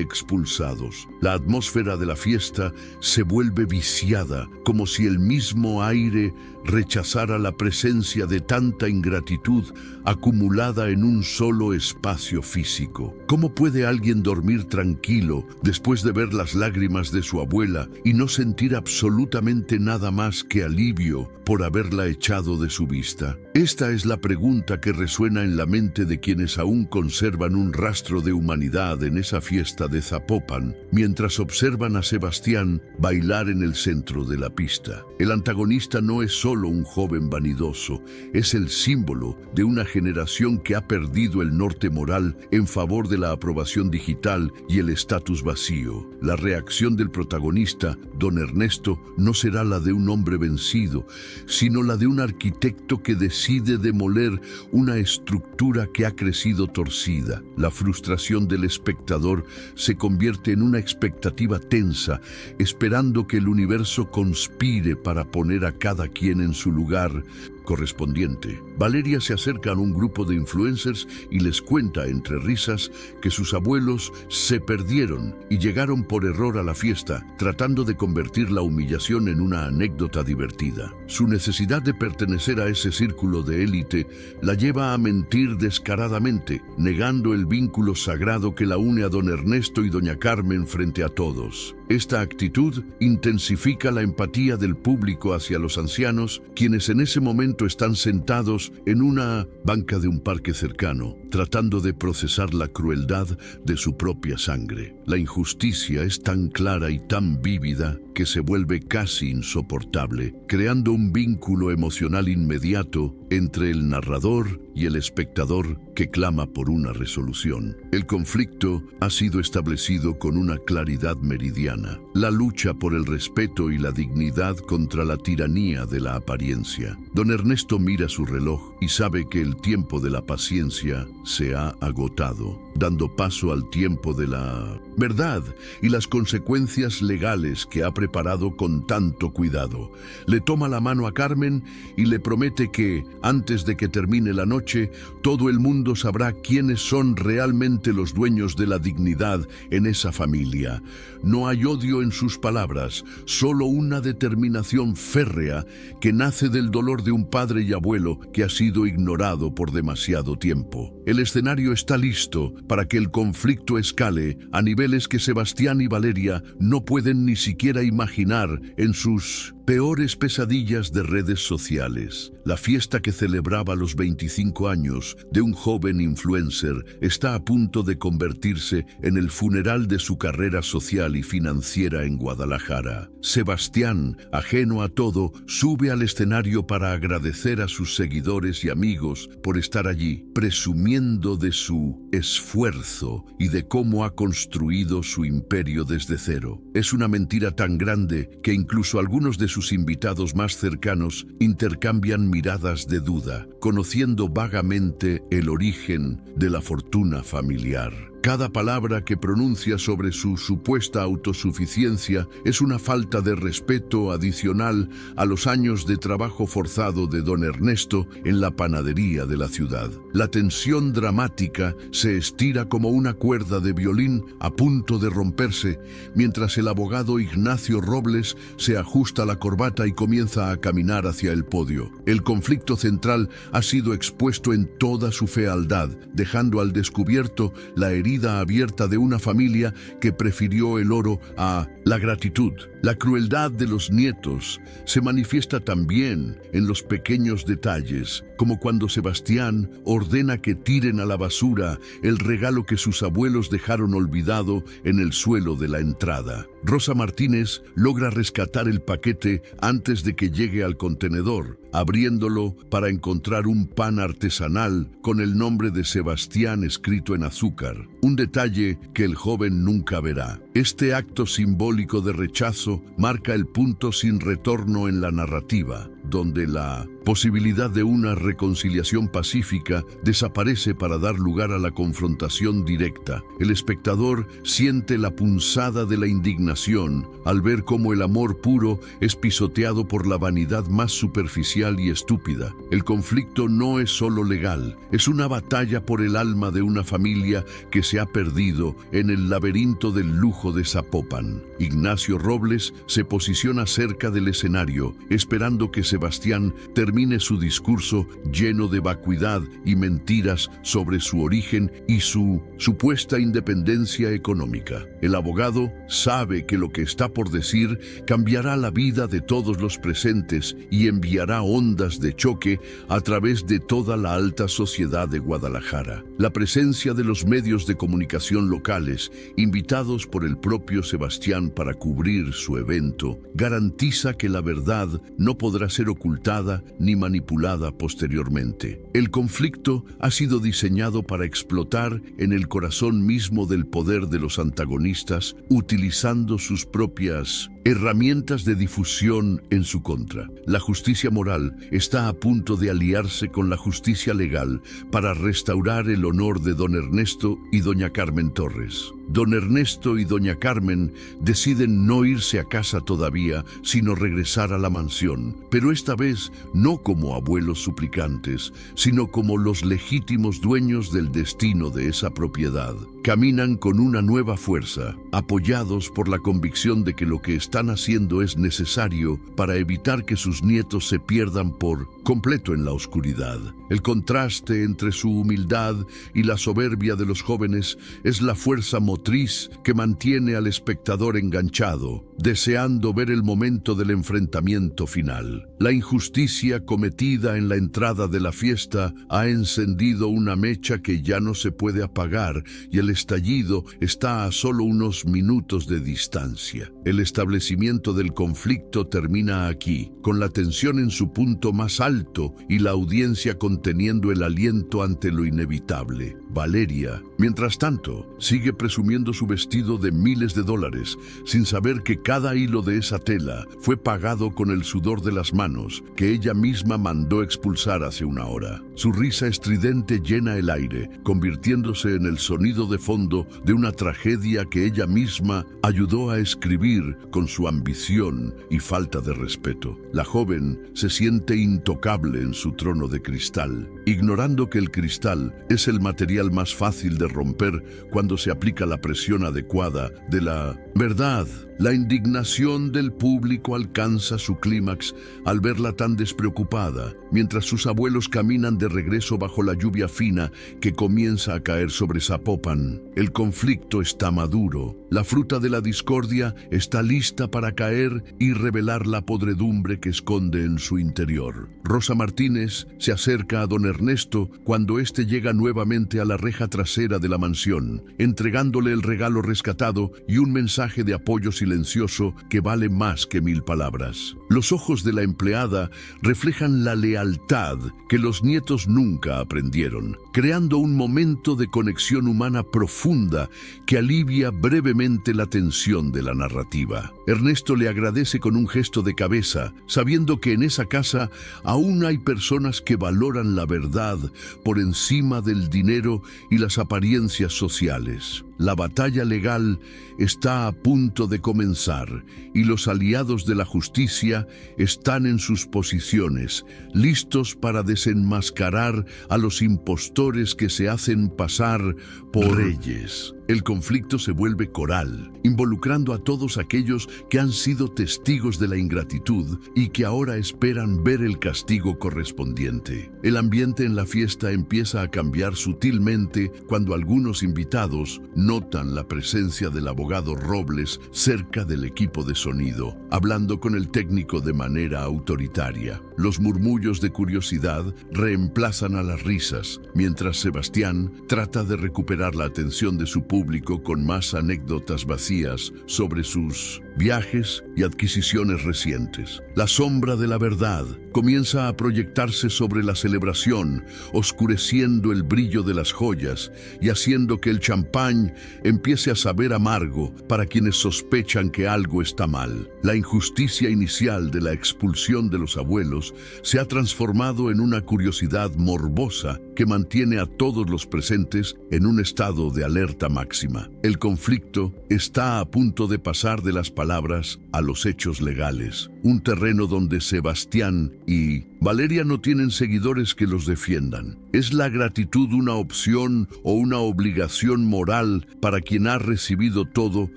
expulsados. La atmósfera de la fiesta se vuelve viciada, como si el mismo aire rechazara la presencia de tanta ingratitud acumulada en un solo espacio físico. ¿Cómo puede alguien dormir tranquilo después de ver las lágrimas de su abuela y no sentir absolutamente nada más que alivio por haberla echado de su vista? Esta es la pregunta que resuena en la mente de quienes aún conservan un rastro de humanidad en esa fiesta de Zapopan, mientras observan a Sebastián bailar en el centro de la pista. El antagonista no es solo un joven vanidoso, es el símbolo de una generación que ha perdido el norte moral en favor de la aprobación digital y el estatus vacío. La reacción del protagonista, don Ernesto, no será la de un hombre vencido, sino la de un arquitecto que decide demoler una estructura que ha crecido torcida. La frustración del espectador se convierte en una expectativa tensa, esperando que el universo conspire para poner a cada quien en su lugar correspondiente. Valeria se acerca a un grupo de influencers y les cuenta entre risas que sus abuelos se perdieron y llegaron por error a la fiesta, tratando de convertir la humillación en una anécdota divertida. Su necesidad de pertenecer a ese círculo de élite la lleva a mentir descaradamente, negando el vínculo sagrado que la une a don Ernesto y doña Carmen frente a todos. Esta actitud intensifica la empatía del público hacia los ancianos, quienes en ese momento están sentados en una banca de un parque cercano, tratando de procesar la crueldad de su propia sangre. La injusticia es tan clara y tan vívida que se vuelve casi insoportable, creando un vínculo emocional inmediato entre el narrador y el espectador que clama por una resolución. El conflicto ha sido establecido con una claridad meridiana: la lucha por el respeto y la dignidad contra la tiranía de la apariencia. Don Ernesto mira su reloj y sabe que el tiempo de la paciencia se ha agotado, dando paso al tiempo de la verdad y las consecuencias legales que ha preparado con tanto cuidado. Le toma la mano a Carmen y le promete que, antes de que termine la noche, todo el mundo sabrá quiénes son realmente los dueños de la dignidad en esa familia. No hay odio en sus palabras, solo una determinación férrea que nace del dolor de un padre y abuelo que ha sido ignorado por demasiado tiempo. El escenario está listo para que el conflicto escale a niveles que Sebastián y Valeria no pueden ni siquiera imaginar en sus peores pesadillas de redes sociales. La fiesta que celebraba los 25 años de un joven influencer está a punto de convertirse en el funeral de su carrera social y financiera en Guadalajara. Sebastián, ajeno a todo, sube al escenario para agradecer a sus seguidores y amigos por estar allí, presumiendo de su esfuerzo y de cómo ha construido su imperio desde cero. Es una mentira tan grande que incluso algunos de sus invitados más cercanos intercambian miradas de duda, conociendo vagamente el origen de la fortuna familiar. Cada palabra que pronuncia sobre su supuesta autosuficiencia es una falta de respeto adicional a los años de trabajo forzado de don Ernesto en la panadería de la ciudad. La tensión dramática se estira como una cuerda de violín a punto de romperse, mientras el abogado Ignacio Robles se ajusta la corbata y comienza a caminar hacia el podio. El conflicto central ha sido expuesto en toda su fealdad, dejando al descubierto la herida herida abierta de una familia que prefirió el oro a la gratitud. La crueldad de los nietos se manifiesta también en los pequeños detalles, como cuando Sebastián ordena que tiren a la basura el regalo que sus abuelos dejaron olvidado en el suelo de la entrada. Rosa Martínez logra rescatar el paquete antes de que llegue al contenedor, abriéndolo para encontrar un pan artesanal con el nombre de Sebastián escrito en azúcar, un detalle que el joven nunca verá. Este acto simbólico de rechazo marca el punto sin retorno en la narrativa, donde la posibilidad de una reconciliación pacífica desaparece para dar lugar a la confrontación directa. El espectador siente la punzada de la indignación al ver cómo el amor puro es pisoteado por la vanidad más superficial y estúpida. El conflicto no es solo legal, es una batalla por el alma de una familia que se ha perdido en el laberinto del lujo de Zapopan. Ignacio Robles se posiciona cerca del escenario, esperando que Sebastián termine su discurso lleno de vacuidad y mentiras sobre su origen y su supuesta independencia económica. El abogado sabe que lo que está por decir cambiará la vida de todos los presentes y enviará ondas de choque a través de toda la alta sociedad de Guadalajara. La presencia de los medios de comunicación locales, invitados por el propio Sebastián para cubrir su evento, garantiza que la verdad no podrá ser ocultada ni manipulada posteriormente. El conflicto ha sido diseñado para explotar en el corazón mismo del poder de los antagonistas, utilizando sus propias herramientas de difusión en su contra. La justicia moral está a punto de aliarse con la justicia legal para restaurar el honor de don Ernesto y doña Carmen Torres. Don Ernesto y doña Carmen deciden no irse a casa todavía, sino regresar a la mansión, pero esta vez no como abuelos suplicantes, sino como los legítimos dueños del destino de esa propiedad. Caminan con una nueva fuerza, apoyados por la convicción de que lo que están haciendo es necesario para evitar que sus nietos se pierdan por completo en la oscuridad. El contraste entre su humildad y la soberbia de los jóvenes es la fuerza motriz que mantiene al espectador enganchado, deseando ver el momento del enfrentamiento final. La injusticia cometida en la entrada de la fiesta ha encendido una mecha que ya no se puede apagar y el estallido está a solo unos minutos de distancia. El establecimiento del conflicto termina aquí, con la tensión en su punto más alto y la audiencia conteniendo el aliento ante lo inevitable. Valeria, mientras tanto, sigue presumiendo su vestido de miles de dólares, sin saber que cada hilo de esa tela fue pagado con el sudor de las manos que ella misma mandó expulsar hace una hora. Su risa estridente llena el aire, convirtiéndose en el sonido de fondo de una tragedia que ella misma ayudó a escribir con su ambición y falta de respeto. La joven se siente intocable en su trono de cristal, ignorando que el cristal es el material más fácil de romper cuando se aplica la presión adecuada de la verdad. La indignación del público alcanza su clímax al verla tan despreocupada, mientras sus abuelos caminan de regreso bajo la lluvia fina que comienza a caer sobre Zapopan. El conflicto está maduro. La fruta de la discordia está lista para caer y revelar la podredumbre que esconde en su interior. Rosa Martínez se acerca a don Ernesto cuando éste llega nuevamente a la reja trasera de la mansión, entregándole el regalo rescatado y un mensaje de apoyo silencioso que vale más que 1000 palabras. Los ojos de la empleada reflejan la lealtad que los nietos nunca aprendieron, creando un momento de conexión humana profunda que alivia brevemente la tensión de la narrativa. Ernesto le agradece con un gesto de cabeza, sabiendo que en esa casa aún hay personas que valoran la verdad por encima del dinero y las apariencias sociales. La batalla legal está a punto de comenzar y los aliados de la justicia están en sus posiciones, listos para desenmascarar a los impostores que se hacen pasar por reyes. El conflicto se vuelve coral, involucrando a todos aquellos que han sido testigos de la ingratitud y que ahora esperan ver el castigo correspondiente. El ambiente en la fiesta empieza a cambiar sutilmente cuando algunos invitados notan la presencia del abogado Robles cerca del equipo de sonido, hablando con el técnico de manera autoritaria. Los murmullos de curiosidad reemplazan a las risas, mientras Sebastián trata de recuperar la atención de su público con más anécdotas vacías sobre sus viajes y adquisiciones recientes. La sombra de la verdad comienza a proyectarse sobre la celebración, oscureciendo el brillo de las joyas y haciendo que el champán empiece a saber amargo para quienes sospechan que algo está mal. La injusticia inicial de la expulsión de los abuelos se ha transformado en una curiosidad morbosa que mantiene a todos los presentes en un estado de alerta máxima. El conflicto está a punto de pasar de las palabras a los hechos legales, un terreno donde Sebastián y Valeria no tienen seguidores que los defiendan. ¿Es la gratitud una opción o una obligación moral para quien ha recibido todo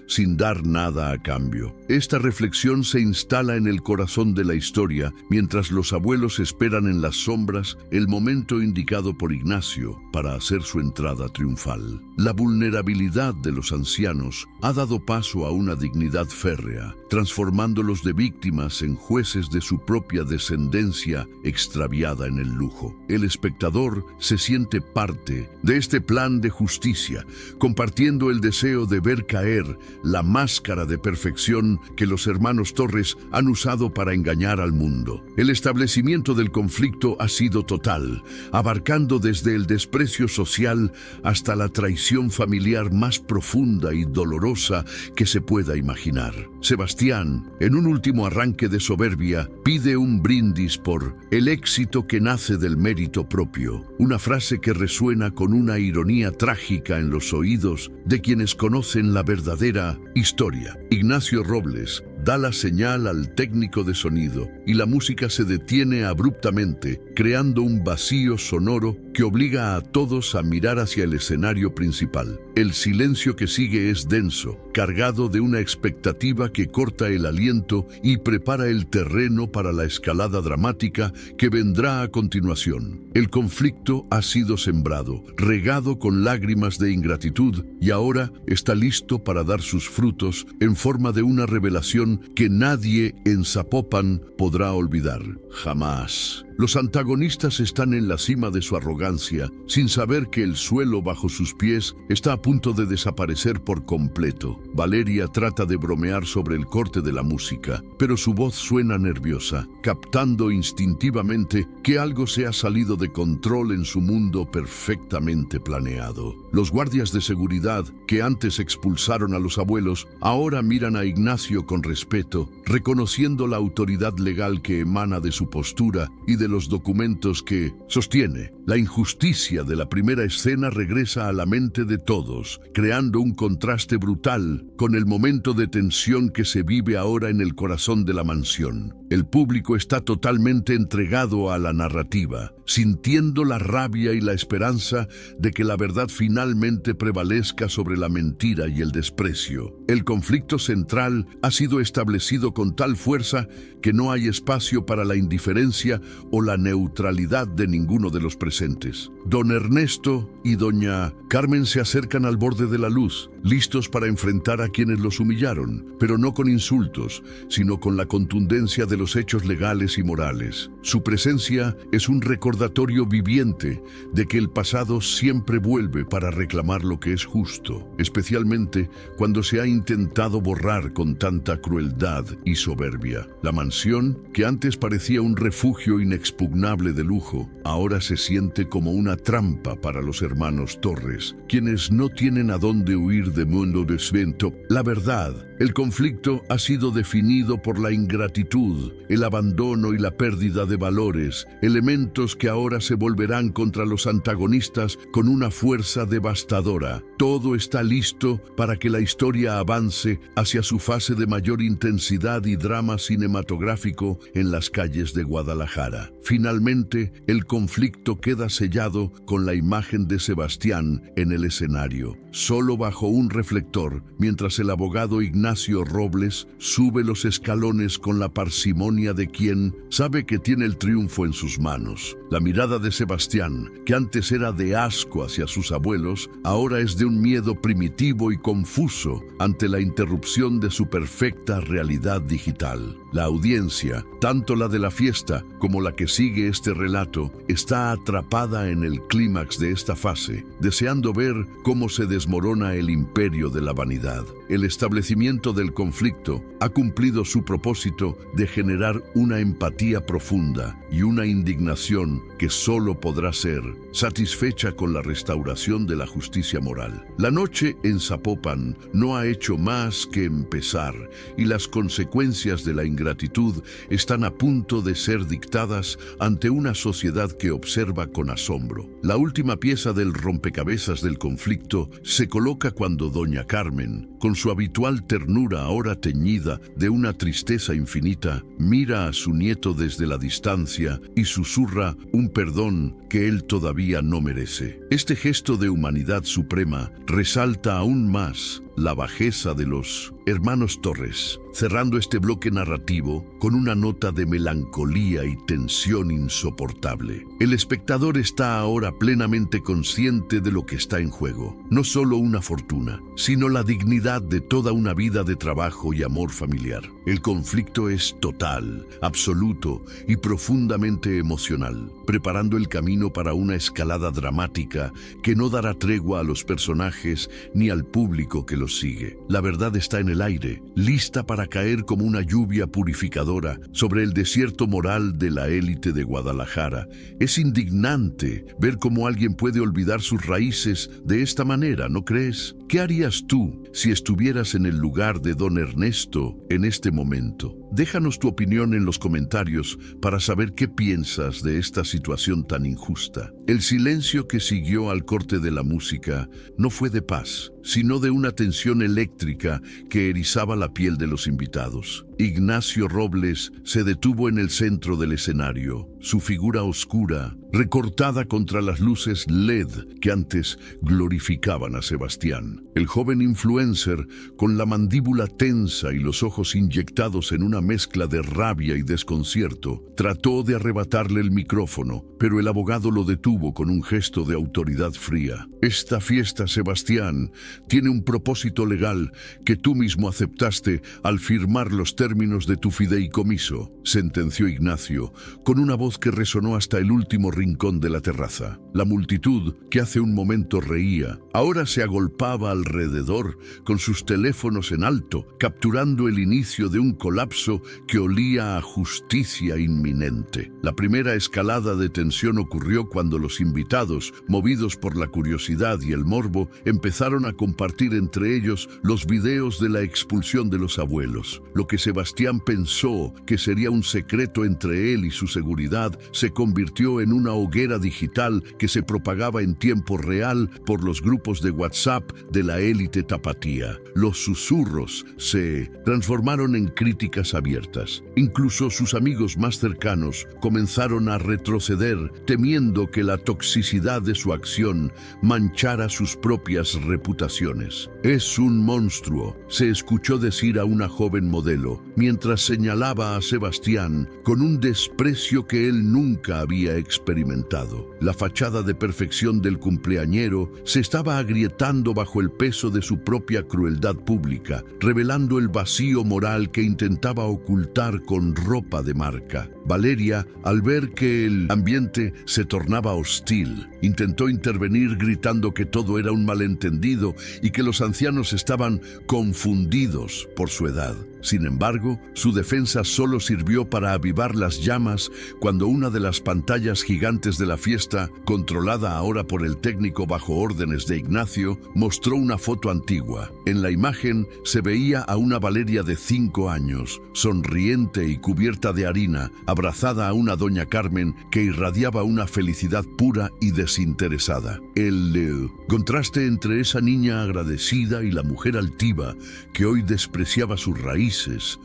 sin dar nada a cambio? Esta reflexión se instala en el corazón de la historia mientras los abuelos esperan en las sombras el momento indicado por Ignacio para hacer su entrada triunfal. La vulnerabilidad de los ancianos ha dado paso a una dignidad férrea, transformándolos de víctimas en jueces de su propia descendencia extraviada en el lujo. El espectador se siente parte de este plan de justicia, compartiendo el deseo de ver caer la máscara de perfección que los hermanos Torres han usado para engañar al mundo. El establecimiento del conflicto ha sido total, abarcando desde el desprecio social hasta la traición familiar más profunda y dolorosa que se pueda imaginar. Sebastián, en un último arranque de soberbia, pide un brindis por el éxito que nace del mérito propio, una frase que resuena con una ironía trágica en los oídos de quienes conocen la verdadera historia. Ignacio Robles da la señal al técnico de sonido y la música se detiene abruptamente, creando un vacío sonoro que obliga a todos a mirar hacia el escenario principal. El silencio que sigue es denso, cargado de una expectativa que corta el aliento y prepara el terreno para la escalada dramática que vendrá a continuación. El conflicto ha sido sembrado, regado con lágrimas de ingratitud y ahora está listo para dar sus frutos en forma de una revelación que nadie en Zapopan podrá olvidar. Jamás. Los antagonistas están en la cima de su arrogancia, sin saber que el suelo bajo sus pies está a punto de desaparecer por completo. Valeria trata de bromear sobre el corte de la música, pero su voz suena nerviosa, captando instintivamente que algo se ha salido de control en su mundo perfectamente planeado. Los guardias de seguridad, que antes expulsaron a los abuelos, ahora miran a Ignacio con respeto, reconociendo la autoridad legal que emana de su postura y de los documentos que sostiene. La injusticia de la primera escena regresa a la mente de todos, creando un contraste brutal con el momento de tensión que se vive ahora en el corazón de la mansión. El público está totalmente entregado a la narrativa, sintiendo la rabia y la esperanza de que la verdad finalmente prevalezca sobre la mentira y el desprecio. El conflicto central ha sido establecido con tal fuerza que no hay espacio para la indiferencia o la neutralidad de ninguno de los presentes. Don Ernesto y doña Carmen se acercan al borde de la luz, listos para enfrentar a quienes los humillaron, pero no con insultos, sino con la contundencia de los hechos legales y morales. Su presencia es un recordatorio viviente de que el pasado siempre vuelve para reclamar lo que es justo, especialmente cuando se ha intentado borrar con tanta crueldad y soberbia. La mansión, que antes parecía un refugio inexpugnable de lujo, ahora se siente como una trampa para los hermanos Torres, quienes no tienen a dónde huir de mundo desvento. La verdad El conflicto ha sido definido por la ingratitud, el abandono y la pérdida de valores, elementos que ahora se volverán contra los antagonistas con una fuerza devastadora. Todo está listo para que la historia avance hacia su fase de mayor intensidad y drama cinematográfico en las calles de Guadalajara. Finalmente, el conflicto queda sellado con la imagen de Sebastián en el escenario, solo bajo un reflector, mientras el abogado Ignacio Robles sube los escalones con la parsimonia de quien sabe que tiene el triunfo en sus manos. La mirada de Sebastián, que antes era de asco hacia sus abuelos, ahora es de un miedo primitivo y confuso ante la interrupción de su perfecta realidad digital. La audiencia, tanto la de la fiesta como la que sigue este relato, está atrapada en el clímax de esta fase, deseando ver cómo se desmorona el imperio de la vanidad. El establecimiento del conflicto ha cumplido su propósito de generar una empatía profunda y una indignación que solo podrá ser satisfecha con la restauración de la justicia moral. La noche en Zapopan no ha hecho más que empezar y las consecuencias de la ingratitud están a punto de ser dictadas ante una sociedad que observa con asombro. La última pieza del rompecabezas del conflicto se coloca cuando doña Carmen, con su habitual ternura ahora teñida de una tristeza infinita, mira a su nieto desde la distancia y susurra un perdón que él todavía no merece. Este gesto de humanidad suprema resalta aún más la bajeza de los hermanos Torres, cerrando este bloque narrativo con una nota de melancolía y tensión insoportable. El espectador está ahora plenamente consciente de lo que está en juego, no solo una fortuna, sino la dignidad de toda una vida de trabajo y amor familiar. El conflicto es total, absoluto y profundamente emocional, preparando el camino para una escalada dramática que no dará tregua a los personajes ni al público que los sigue. La verdad está en el aire, lista para caer como una lluvia purificadora sobre el desierto moral de la élite de Guadalajara. Es indignante ver cómo alguien puede olvidar sus raíces de esta manera, ¿no crees? ¿Qué harías tú si estuvieras en el lugar de don Ernesto en este momento? Déjanos tu opinión en los comentarios para saber qué piensas de esta situación tan injusta. El silencio que siguió al corte de la música no fue de paz, sino de una tensión eléctrica que erizaba la piel de los invitados. Ignacio Robles se detuvo en el centro del escenario, su figura oscura, recortada contra las luces LED que antes glorificaban a Sebastián. El joven influencer, con la mandíbula tensa y los ojos inyectados en una mezcla de rabia y desconcierto, trató de arrebatarle el micrófono, pero el abogado lo detuvo con un gesto de autoridad fría. Esta fiesta, Sebastián, tiene un propósito legal que tú mismo aceptaste al firmar los términos de tu fideicomiso, sentenció Ignacio, con una voz que resonó hasta el último rincón de la terraza. La multitud, que hace un momento reía, ahora se agolpaba alrededor con sus teléfonos en alto, capturando el inicio de un colapso que olía a justicia inminente. La primera escalada de tensión ocurrió cuando los invitados, movidos por la curiosidad y el morbo, empezaron a compartir entre ellos los videos de la expulsión de los abuelos. Lo que Sebastián pensó que sería un secreto entre él y su seguridad se convirtió en una hoguera digital que se propagaba en tiempo real por los grupos de WhatsApp de la élite tapatía. Los susurros se transformaron en críticas abiertas. Incluso sus amigos más cercanos comenzaron a retroceder, temiendo que la toxicidad de su acción manchara sus propias reputaciones. «Es un monstruo», se escuchó decir a una joven modelo, mientras señalaba a Sebastián con un desprecio que él nunca había experimentado. La fachada de perfección del cumpleañero se estaba agrietando bajo el peso de su propia crueldad pública, revelando el vacío moral que intentaba ocultar con ropa de marca. Valeria, al ver que el ambiente se tornaba hostil, intentó intervenir gritando que todo era un malentendido y que los ancianos estaban confundidos por su edad. Sin embargo, su defensa solo sirvió para avivar las llamas cuando una de las pantallas gigantes de la fiesta, controlada ahora por el técnico bajo órdenes de Ignacio, mostró una foto antigua. En la imagen se veía a una Valeria de 5 años, sonriente y cubierta de harina, abrazada a una doña Carmen que irradiaba una felicidad pura y desinteresada. El contraste entre esa niña agradecida y la mujer altiva que hoy despreciaba sus raíces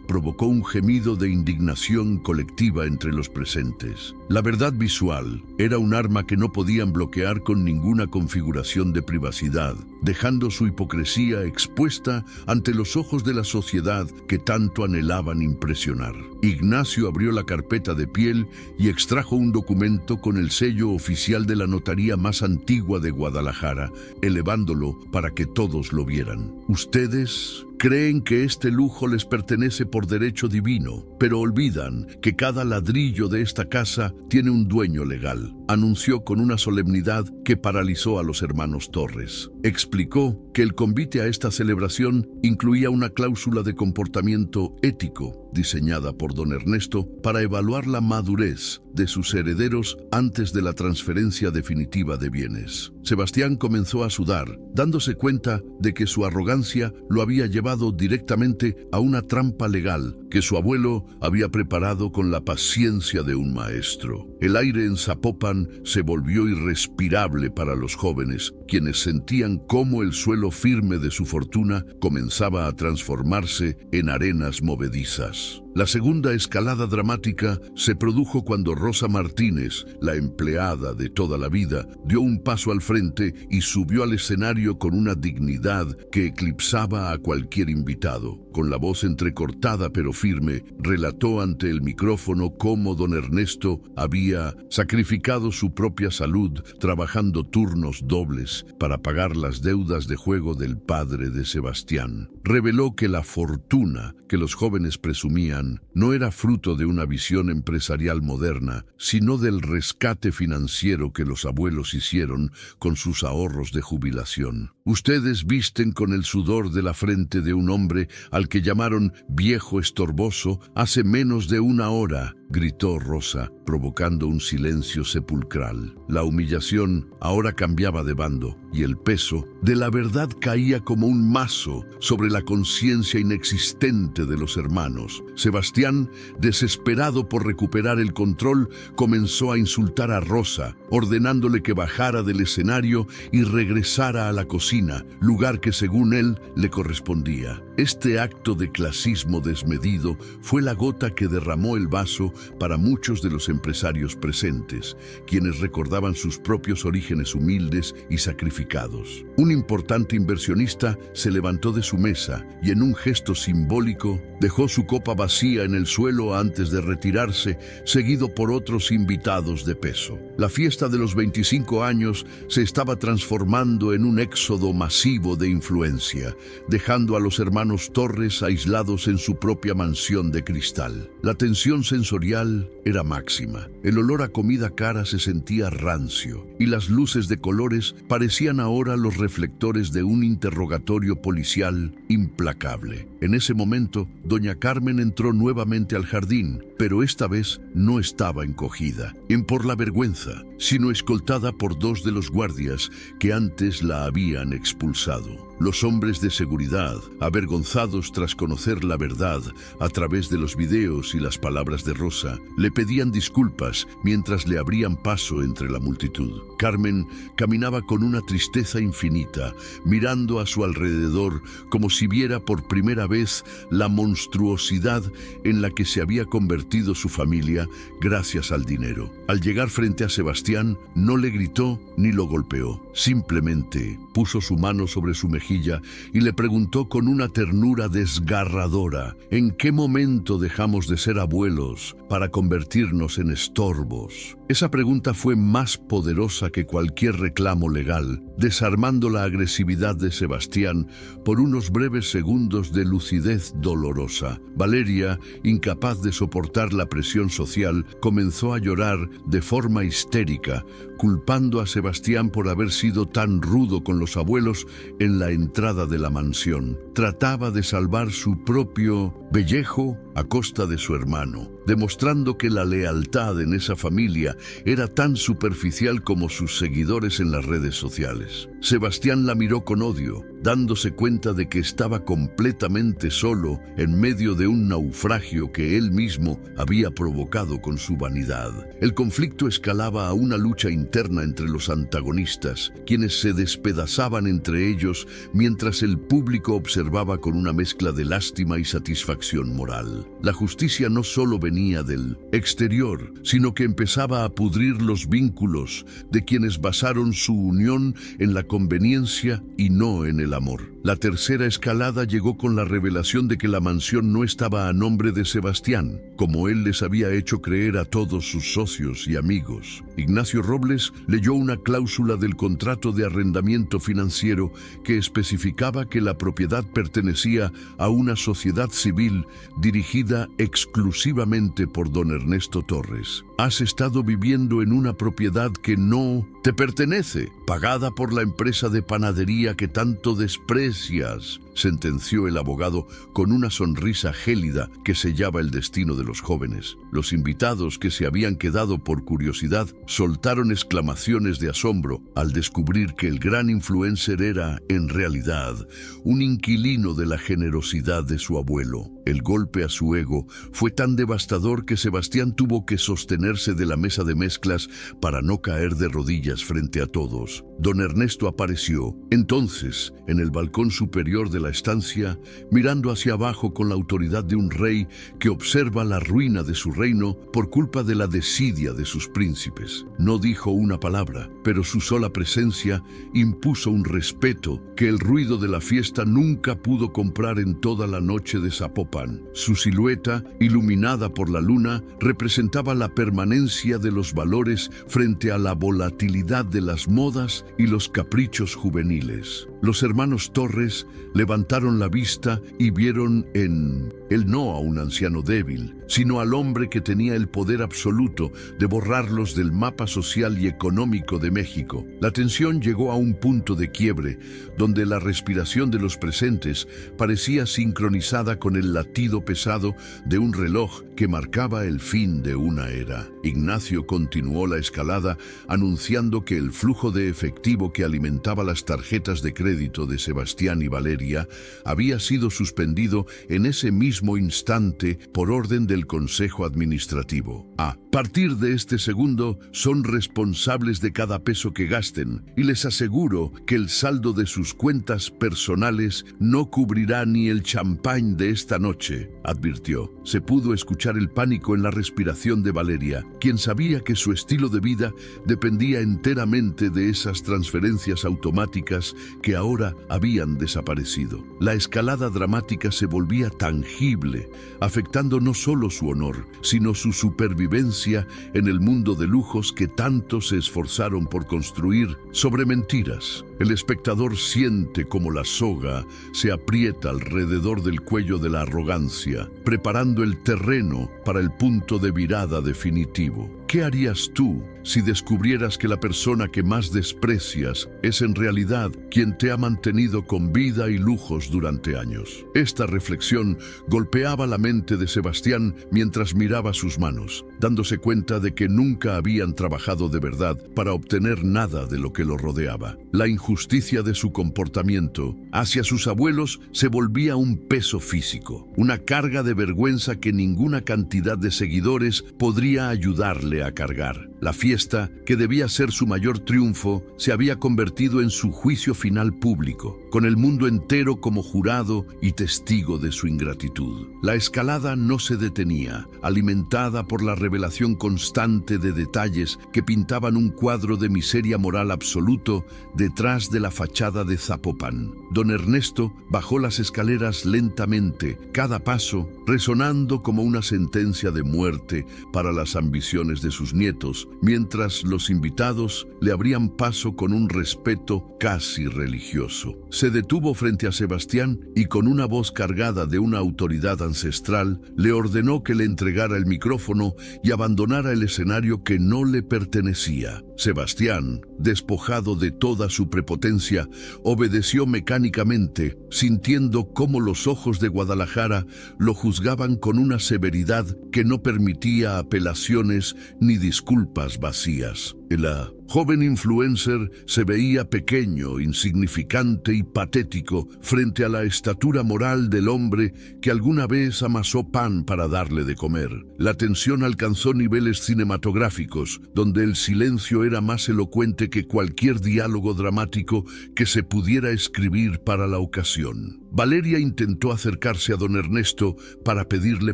provocó un gemido de indignación colectiva entre los presentes. La verdad visual era un arma que no podían bloquear con ninguna configuración de privacidad, dejando su hipocresía expuesta ante los ojos de la sociedad que tanto anhelaban impresionar. Ignacio abrió la carpeta de piel y extrajo un documento con el sello oficial de la notaría más antigua de Guadalajara, elevándolo para que todos lo vieran. Ustedes creen que este lujo les pertenece por derecho divino, pero olvidan que cada ladrillo de esta casa tiene un dueño legal, anunció con una solemnidad que paralizó a los hermanos Torres. Explicó que el convite a esta celebración incluía una cláusula de comportamiento ético diseñada por don Ernesto para evaluar la madurez de sus herederos antes de la transferencia definitiva de bienes. Sebastián comenzó a sudar, dándose cuenta de que su arrogancia lo había llevado directamente a una trampa legal que su abuelo había preparado con la paciencia de un maestro. El aire en Zapopan se volvió irrespirable para los jóvenes, quienes sentían cómo el suelo firme de su fortuna comenzaba a transformarse en arenas movedizas. La segunda escalada dramática se produjo cuando Rosa Martínez, la empleada de toda la vida, dio un paso al frente y subió al escenario con una dignidad que eclipsaba a cualquier invitado. Con la voz entrecortada pero firme, relató ante el micrófono cómo don Ernesto había sacrificado su propia salud trabajando turnos dobles para pagar las deudas de juego del padre de Sebastián. Reveló que la fortuna que los jóvenes presumían no era fruto de una visión empresarial moderna, sino del rescate financiero que los abuelos hicieron con sus ahorros de jubilación. Ustedes visten con el sudor de la frente de un hombre al que llamaron viejo estorboso hace menos de una hora, gritó Rosa, provocando un silencio sepulcral. La humillación ahora cambiaba de bando y el peso de la verdad caía como un mazo sobre la conciencia inexistente de los hermanos. Sebastián, desesperado por recuperar el control, comenzó a insultar a Rosa, ordenándole que bajara del escenario y regresara a la cocina, lugar que según él le correspondía. Este acto de clasismo desmedido fue la gota que derramó el vaso para muchos de los empresarios presentes, quienes recordaban sus propios orígenes humildes y sacrificados. Un importante inversionista se levantó de su mesa y en un gesto simbólico dejó su copa vacía en el suelo antes de retirarse, seguido por otros invitados de peso. La fiesta de los 25 años se estaba transformando en un éxodo masivo de influencia, dejando a los hermanos Torres aislados en su propia mansión de cristal. La tensión sensorial era máxima. El olor a comida cara se sentía rancio y las luces de colores parecían ahora los reflectores de un interrogatorio policial implacable. En ese momento, doña Carmen entró nuevamente al jardín, pero esta vez no estaba encogida por la vergüenza, sino escoltada por dos de los guardias que antes la habían expulsado. Los hombres de seguridad, avergonzados tras conocer la verdad a través de los videos y las palabras de Rosa, le pedían disculpas mientras le abrían paso entre la multitud. Carmen caminaba con una tristeza infinita, mirando a su alrededor como si viera por primera vez la monstruosidad en la que se había convertido su familia gracias al dinero. Al llegar frente a Sebastián, no le gritó ni lo golpeó. Simplemente puso su mano sobre su mejilla y le preguntó con una ternura desgarradora: ¿en qué momento dejamos de ser abuelos para convertirnos en estorbos? Esa pregunta fue más poderosa que cualquier reclamo legal, desarmando la agresividad de Sebastián por unos breves segundos de lucidez dolorosa. Valeria, incapaz de soportar la presión social, comenzó a llorar de forma histérica, culpando a Sebastián por haber sido tan rudo con los abuelos en la entrada de la mansión. Trataba de salvar su propio pellejo a costa de su hermano, demostrando que la lealtad en esa familia era tan superficial como sus seguidores en las redes sociales. Sebastián la miró con odio, dándose cuenta de que estaba completamente solo en medio de un naufragio que él mismo había provocado con su vanidad. El conflicto escalaba a una lucha interna entre los antagonistas, quienes se despedazaban entre ellos mientras el público observaba con una mezcla de lástima y satisfacción moral. La justicia no solo venía del exterior, sino que empezaba a pudrir los vínculos de quienes basaron su unión en la conveniencia y no en el amor. La tercera escalada llegó con la revelación de que la mansión no estaba a nombre de Sebastián, como él les había hecho creer a todos sus socios y amigos. Ignacio Robles leyó una cláusula del contrato de arrendamiento financiero que especificaba que la propiedad pertenecía a una sociedad civil dirigida exclusivamente por don Ernesto Torres. Has estado viviendo en una propiedad que no te pertenece, pagada por la empresa de panadería que tanto desprecias, sentenció el abogado con una sonrisa gélida que sellaba el destino de los jóvenes. Los invitados, que se habían quedado por curiosidad, soltaron exclamaciones de asombro al descubrir que el gran influencer era, en realidad, un inquilino de la generosidad de su abuelo. El golpe a su ego fue tan devastador que Sebastián tuvo que sostenerse de la mesa de mezclas para no caer de rodillas frente a todos. Don Ernesto apareció, entonces, en el balcón superior de la estancia, mirando hacia abajo con la autoridad de un rey que observa la ruina de su reino por culpa de la desidia de sus príncipes. No dijo una palabra, pero su sola presencia impuso un respeto que el ruido de la fiesta nunca pudo comprar en toda la noche de Zapopan. Su silueta, iluminada por la luna, representaba la permanencia de los valores frente a la volatilidad de las modas y los caprichos juveniles. Los hermanos Torres levantaron la vista y vieron en él no a un anciano débil, sino al hombre que tenía el poder absoluto de borrarlos del mapa social y económico de México. La tensión llegó a un punto de quiebre, donde la respiración de los presentes parecía sincronizada con el latido pesado de un reloj que marcaba el fin de una era. Ignacio continuó la escalada, anunciando que el flujo de efectivo que alimentaba las tarjetas de crédito de Sebastián y Valeria había sido suspendido en ese mismo instante por orden del Consejo Administrativo. A partir de este segundo, son responsables de cada peso que gasten, y les aseguro que el saldo de sus cuentas personales no cubrirá ni el champán de esta noche, advirtió. Se pudo escuchar el pánico en la respiración de Valeria, quien sabía que su estilo de vida dependía enteramente de esas transferencias automáticas que ahora habían desaparecido. La escalada dramática se volvía tangible, afectando no solo su honor, sino su supervivencia en el mundo de lujos que tanto se esforzaron por construir sobre mentiras. El espectador siente como la soga se aprieta alrededor del cuello de la arrogancia, preparando el terreno para el punto de virada definitivo. ¿Qué harías tú si descubrieras que la persona que más desprecias es en realidad quien te ha mantenido con vida y lujos durante años? Esta reflexión golpeaba la mente de Sebastián mientras miraba sus manos, dándose cuenta de que nunca habían trabajado de verdad para obtener nada de lo que lo rodeaba. La injusticia de su comportamiento hacia sus abuelos se volvía un peso físico, una carga de vergüenza que ninguna cantidad de seguidores podría ayudarle a cargar. La fiesta, que debía ser su mayor triunfo, se había convertido en su juicio final público, con el mundo entero como jurado y testigo de su ingratitud. La escalada no se detenía, alimentada por la revelación constante de detalles que pintaban un cuadro de miseria moral absoluto detrás de la fachada de Zapopan. Don Ernesto bajó las escaleras lentamente, cada paso resonando como una sentencia de muerte para las ambiciones de sus nietos, mientras los invitados le abrían paso con un respeto casi religioso. Se detuvo frente a Sebastián y con una voz cargada de una autoridad ancestral, le ordenó que le entregara el micrófono y abandonara el escenario que no le pertenecía. Sebastián, despojado de toda su prepotencia, obedeció mecánicamente, sintiendo cómo los ojos de Guadalajara lo juzgaban con una severidad que no permitía apelaciones ni disculpas vacías. El joven influencer se veía pequeño, insignificante y patético frente a la estatura moral del hombre que alguna vez amasó pan para darle de comer. La tensión alcanzó niveles cinematográficos, donde el silencio era más elocuente que cualquier diálogo dramático que se pudiera escribir para la ocasión. Valeria intentó acercarse a don Ernesto para pedirle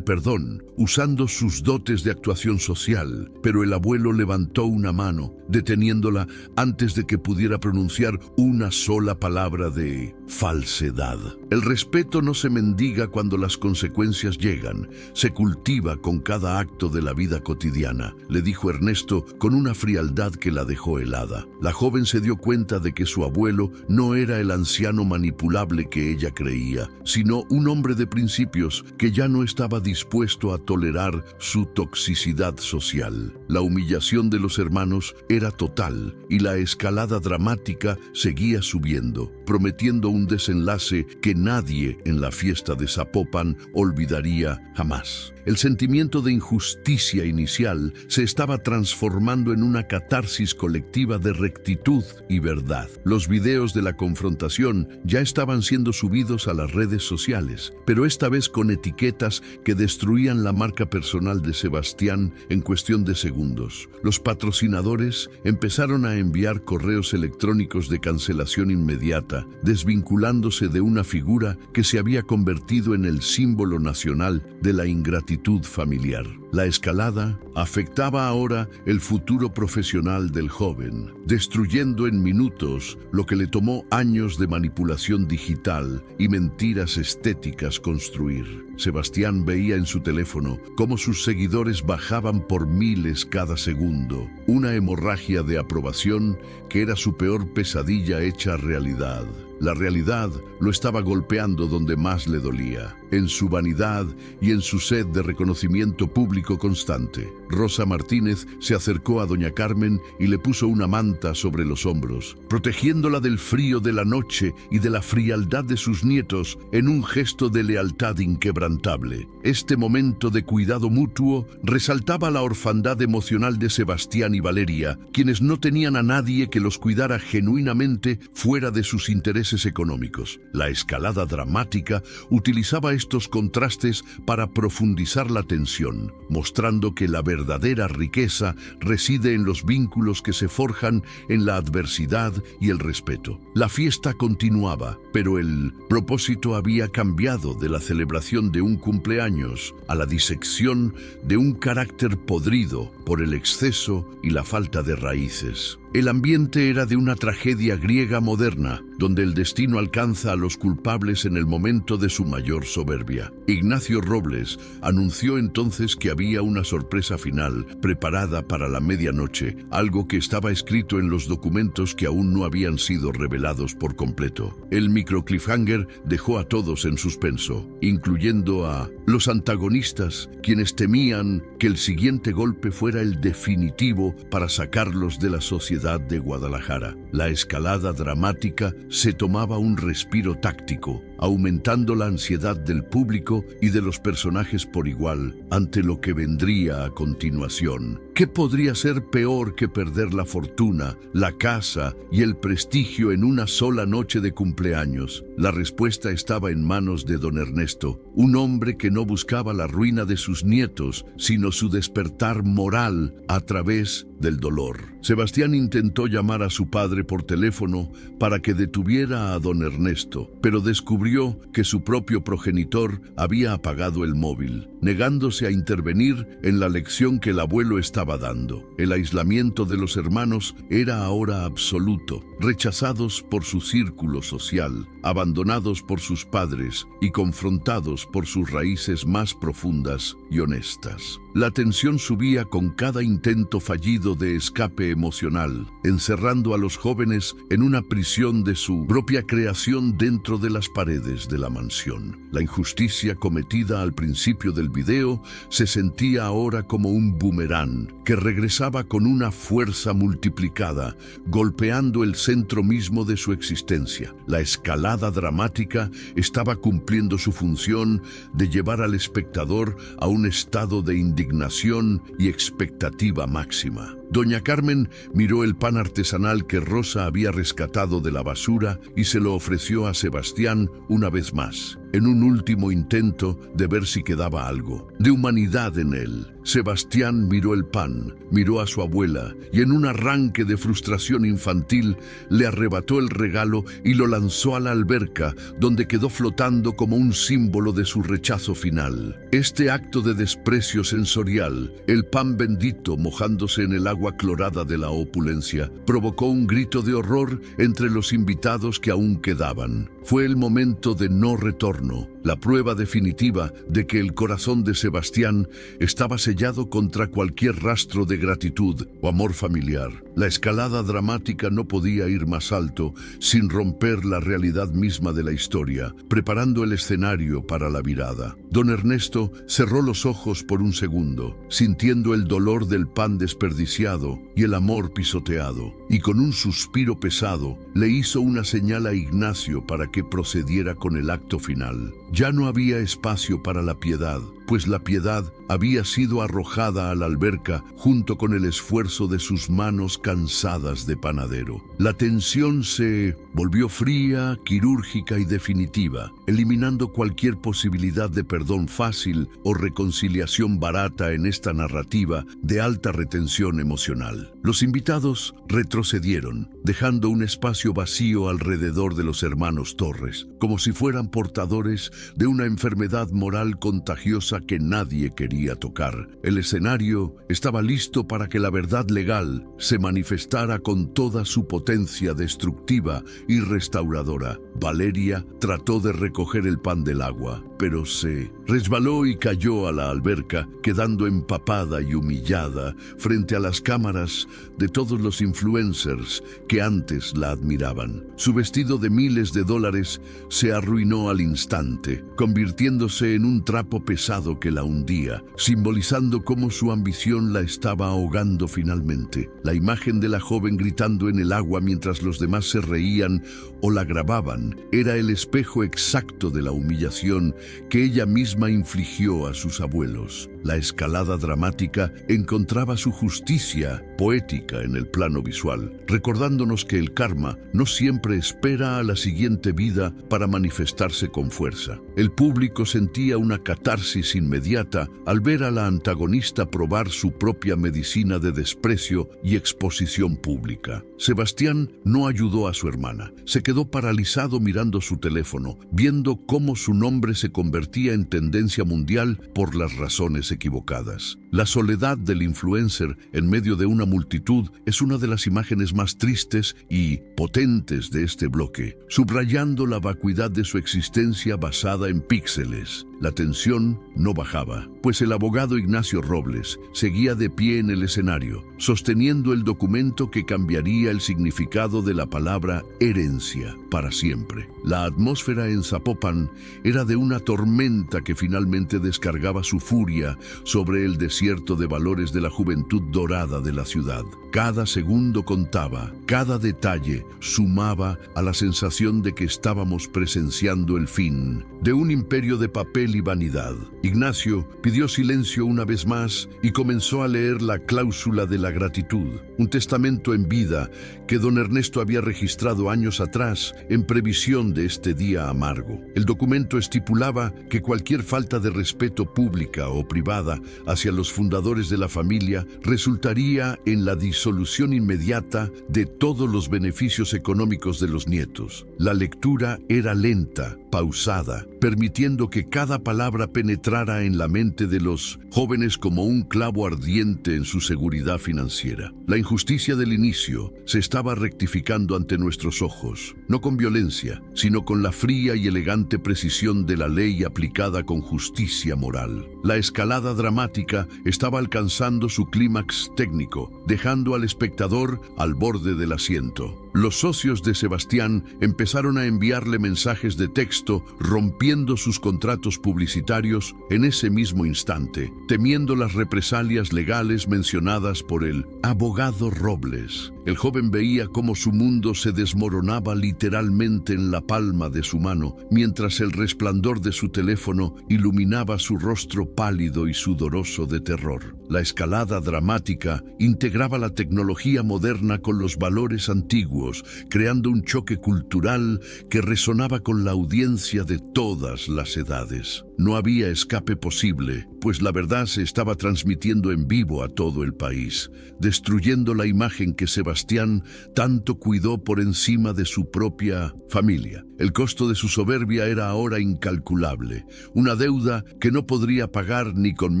perdón, usando sus dotes de actuación social, pero el abuelo levantó una mano, deteniéndola antes de que pudiera pronunciar una sola palabra de falsedad. El respeto no se mendiga cuando las consecuencias llegan, se cultiva con cada acto de la vida cotidiana, le dijo Ernesto con una frialdad que la dejó helada. La joven se dio cuenta de que su abuelo no era el anciano manipulable que ella creía, sino un hombre de principios que ya no estaba dispuesto a tolerar su toxicidad social. La humillación de los hermanos era total y la escalada dramática seguía subiendo, prometiendo un desenlace que nadie en la fiesta de Zapopan olvidaría jamás. El sentimiento de injusticia inicial se estaba transformando en una catarsis colectiva de rectitud y verdad. Los videos de la confrontación ya estaban siendo subidos a las redes sociales, pero esta vez con etiquetas que destruían la marca personal de Sebastián en cuestión de segundos. Los patrocinadores empezaron a enviar correos electrónicos de cancelación inmediata, desvinculándose de una figura que se había convertido en el símbolo nacional de la ingratitud familiar. La escalada afectaba ahora el futuro profesional del joven, destruyendo en minutos lo que le tomó años de manipulación digital y mentiras estéticas construir. Sebastián veía en su teléfono cómo sus seguidores bajaban por miles cada segundo, una hemorragia de aprobación que era su peor pesadilla hecha realidad. La realidad lo estaba golpeando donde más le dolía, en su vanidad y en su sed de reconocimiento público constante. Rosa Martínez se acercó a doña Carmen y le puso una manta sobre los hombros, protegiéndola del frío de la noche y de la frialdad de sus nietos en un gesto de lealtad inquebrantable. Este momento de cuidado mutuo resaltaba la orfandad emocional de Sebastián y Valeria, quienes no tenían a nadie que los cuidara genuinamente fuera de sus intereses económicos. La escalada dramática utilizaba estos contrastes para profundizar la tensión, mostrando que la verdadera riqueza reside en los vínculos que se forjan en la adversidad y el respeto. La fiesta continuaba, pero el propósito había cambiado de la celebración de un cumpleaños a la disección de un carácter podrido por el exceso y la falta de raíces. El ambiente era de una tragedia griega moderna, donde el destino alcanza a los culpables en el momento de su mayor soberbia. Ignacio Robles anunció entonces que había una sorpresa final preparada para la medianoche, algo que estaba escrito en los documentos que aún no habían sido revelados por completo. El microcliffhanger dejó a todos en suspenso, incluyendo a los antagonistas, quienes temían que el siguiente golpe fuera el definitivo para sacarlos de la sociedad de Guadalajara. La escalada dramática se tomaba un respiro táctico, aumentando la ansiedad del público y de los personajes por igual ante lo que vendría a continuación. ¿Qué podría ser peor que perder la fortuna, la casa y el prestigio en una sola noche de cumpleaños? La respuesta estaba en manos de don Ernesto, un hombre que no buscaba la ruina de sus nietos, sino su despertar moral a través del dolor. Sebastián intentó llamar a su padre por teléfono para que detuviera a don Ernesto, pero descubrió que su propio progenitor había apagado el móvil. negándose a intervenir en la lección que el abuelo estaba dando. El aislamiento de los hermanos era ahora absoluto, rechazados por su círculo social, abandonados por sus padres y confrontados por sus raíces más profundas y honestas. La tensión subía con cada intento fallido de escape emocional, encerrando a los jóvenes en una prisión de su propia creación dentro de las paredes de la mansión. La injusticia cometida al principio del video se sentía ahora como un boomerang que regresaba con una fuerza multiplicada, golpeando el centro mismo de su existencia. La escalada dramática estaba cumpliendo su función de llevar al espectador a un estado de indignación y expectativa máxima. Doña Carmen miró el pan artesanal que Rosa había rescatado de la basura y se lo ofreció a Sebastián una vez más, en un último intento de ver si quedaba algo de humanidad en él. Sebastián miró el pan, miró a su abuela y en un arranque de frustración infantil le arrebató el regalo y lo lanzó a la alberca, donde quedó flotando como un símbolo de su rechazo final. Este acto de desprecio sensorial, el pan bendito mojándose en el agua clorada de la opulencia, provocó un grito de horror entre los invitados que aún quedaban. Fue el momento de no retorno, la prueba definitiva de que el corazón de Sebastián estaba sellado contra cualquier rastro de gratitud o amor familiar. La escalada dramática no podía ir más alto sin romper la realidad misma de la historia, preparando el escenario para la virada. Don Ernesto cerró los ojos por un segundo, sintiendo el dolor del pan desperdiciado y el amor pisoteado, y con un suspiro pesado le hizo una señal a Ignacio para que procediera con el acto final. Ya no había espacio para la piedad, pues la piedad había sido arrojada a la alberca junto con el esfuerzo de sus manos cansadas de panadero. La tensión se volvió fría, quirúrgica y definitiva, eliminando cualquier posibilidad de perdón fácil o reconciliación barata en esta narrativa de alta retención emocional. Los invitados retrocedieron, dejando un espacio vacío alrededor de los hermanos Torres, como si fueran portadores de una enfermedad moral contagiosa que nadie quería tocar. El escenario estaba listo para que la verdad legal se manifestara con toda su potencia destructiva y restauradora. Valeria trató de recoger el pan del agua, pero se resbaló y cayó a la alberca, quedando empapada y humillada frente a las cámaras de todos los influencers que antes la admiraban. Su vestido de miles de dólares se arruinó al instante, convirtiéndose en un trapo pesado que la hundía, simbolizando cómo su ambición la estaba ahogando finalmente. La imagen de la joven gritando en el agua mientras los demás se reían o la grababan era el espejo exacto de la humillación que ella misma infligió a sus abuelos. La escalada dramática encontraba su justicia poética en el plano visual, recordándonos que el karma no siempre espera a la siguiente vida para manifestarse con fuerza. El público sentía una catarsis inmediata al ver a la antagonista probar su propia medicina de desprecio y exposición pública. Sebastián no ayudó a su hermana. Se quedó paralizado mirando su teléfono, viendo cómo su nombre se convertía en tendencia mundial por las razones equivocadas. La soledad del influencer en medio de una multitud es una de las imágenes más tristes y potentes de este bloque, subrayando la vacuidad de su existencia basada en píxeles. La tensión no bajaba, pues el abogado Ignacio Robles seguía de pie en el escenario, sosteniendo el documento que cambiaría el significado de la palabra herencia para siempre. La atmósfera en Zapopan era de una tormenta que finalmente descargaba su furia sobre el desierto de valores de la juventud dorada de la ciudad. Cada segundo contaba, cada detalle sumaba a la sensación de que estábamos presenciando el fin de un imperio de papel y vanidad. Ignacio pidió silencio una vez más y comenzó a leer la cláusula de la gratitud, un testamento en vida que don Ernesto había registrado años atrás en previsión de este día amargo. El documento estipulaba que cualquier falta de respeto pública o privada hacia los fundadores de la familia resultaría en la disolución inmediata de todos los beneficios económicos de los nietos. La lectura era lenta, pausada, permitiendo que cada palabra penetrara en la mente de los jóvenes como un clavo ardiente en su seguridad financiera. La injusticia del inicio se estaba rectificando ante nuestros ojos, no con violencia, sino con la fría y elegante precisión de la ley aplicada con justicia moral. La escalada dramática estaba alcanzando su clímax técnico, dejando al espectador al borde del asiento. Los socios de Sebastián empezaron a enviarle mensajes de texto rompiendo sus contratos publicitarios en ese mismo instante, temiendo las represalias legales mencionadas por el abogado Robles. El joven veía cómo su mundo se desmoronaba literalmente en la palma de su mano, mientras el resplandor de su teléfono iluminaba su rostro pálido y sudoroso de terror. La escalada dramática integraba la tecnología moderna con los valores antiguos, creando un choque cultural que resonaba con la audiencia de todas las edades. No había escape posible, pues la verdad se estaba transmitiendo en vivo a todo el país, destruyendo la imagen que Sebastián tanto cuidó por encima de su propia familia. El costo de su soberbia era ahora incalculable, una deuda que no podría pagar ni con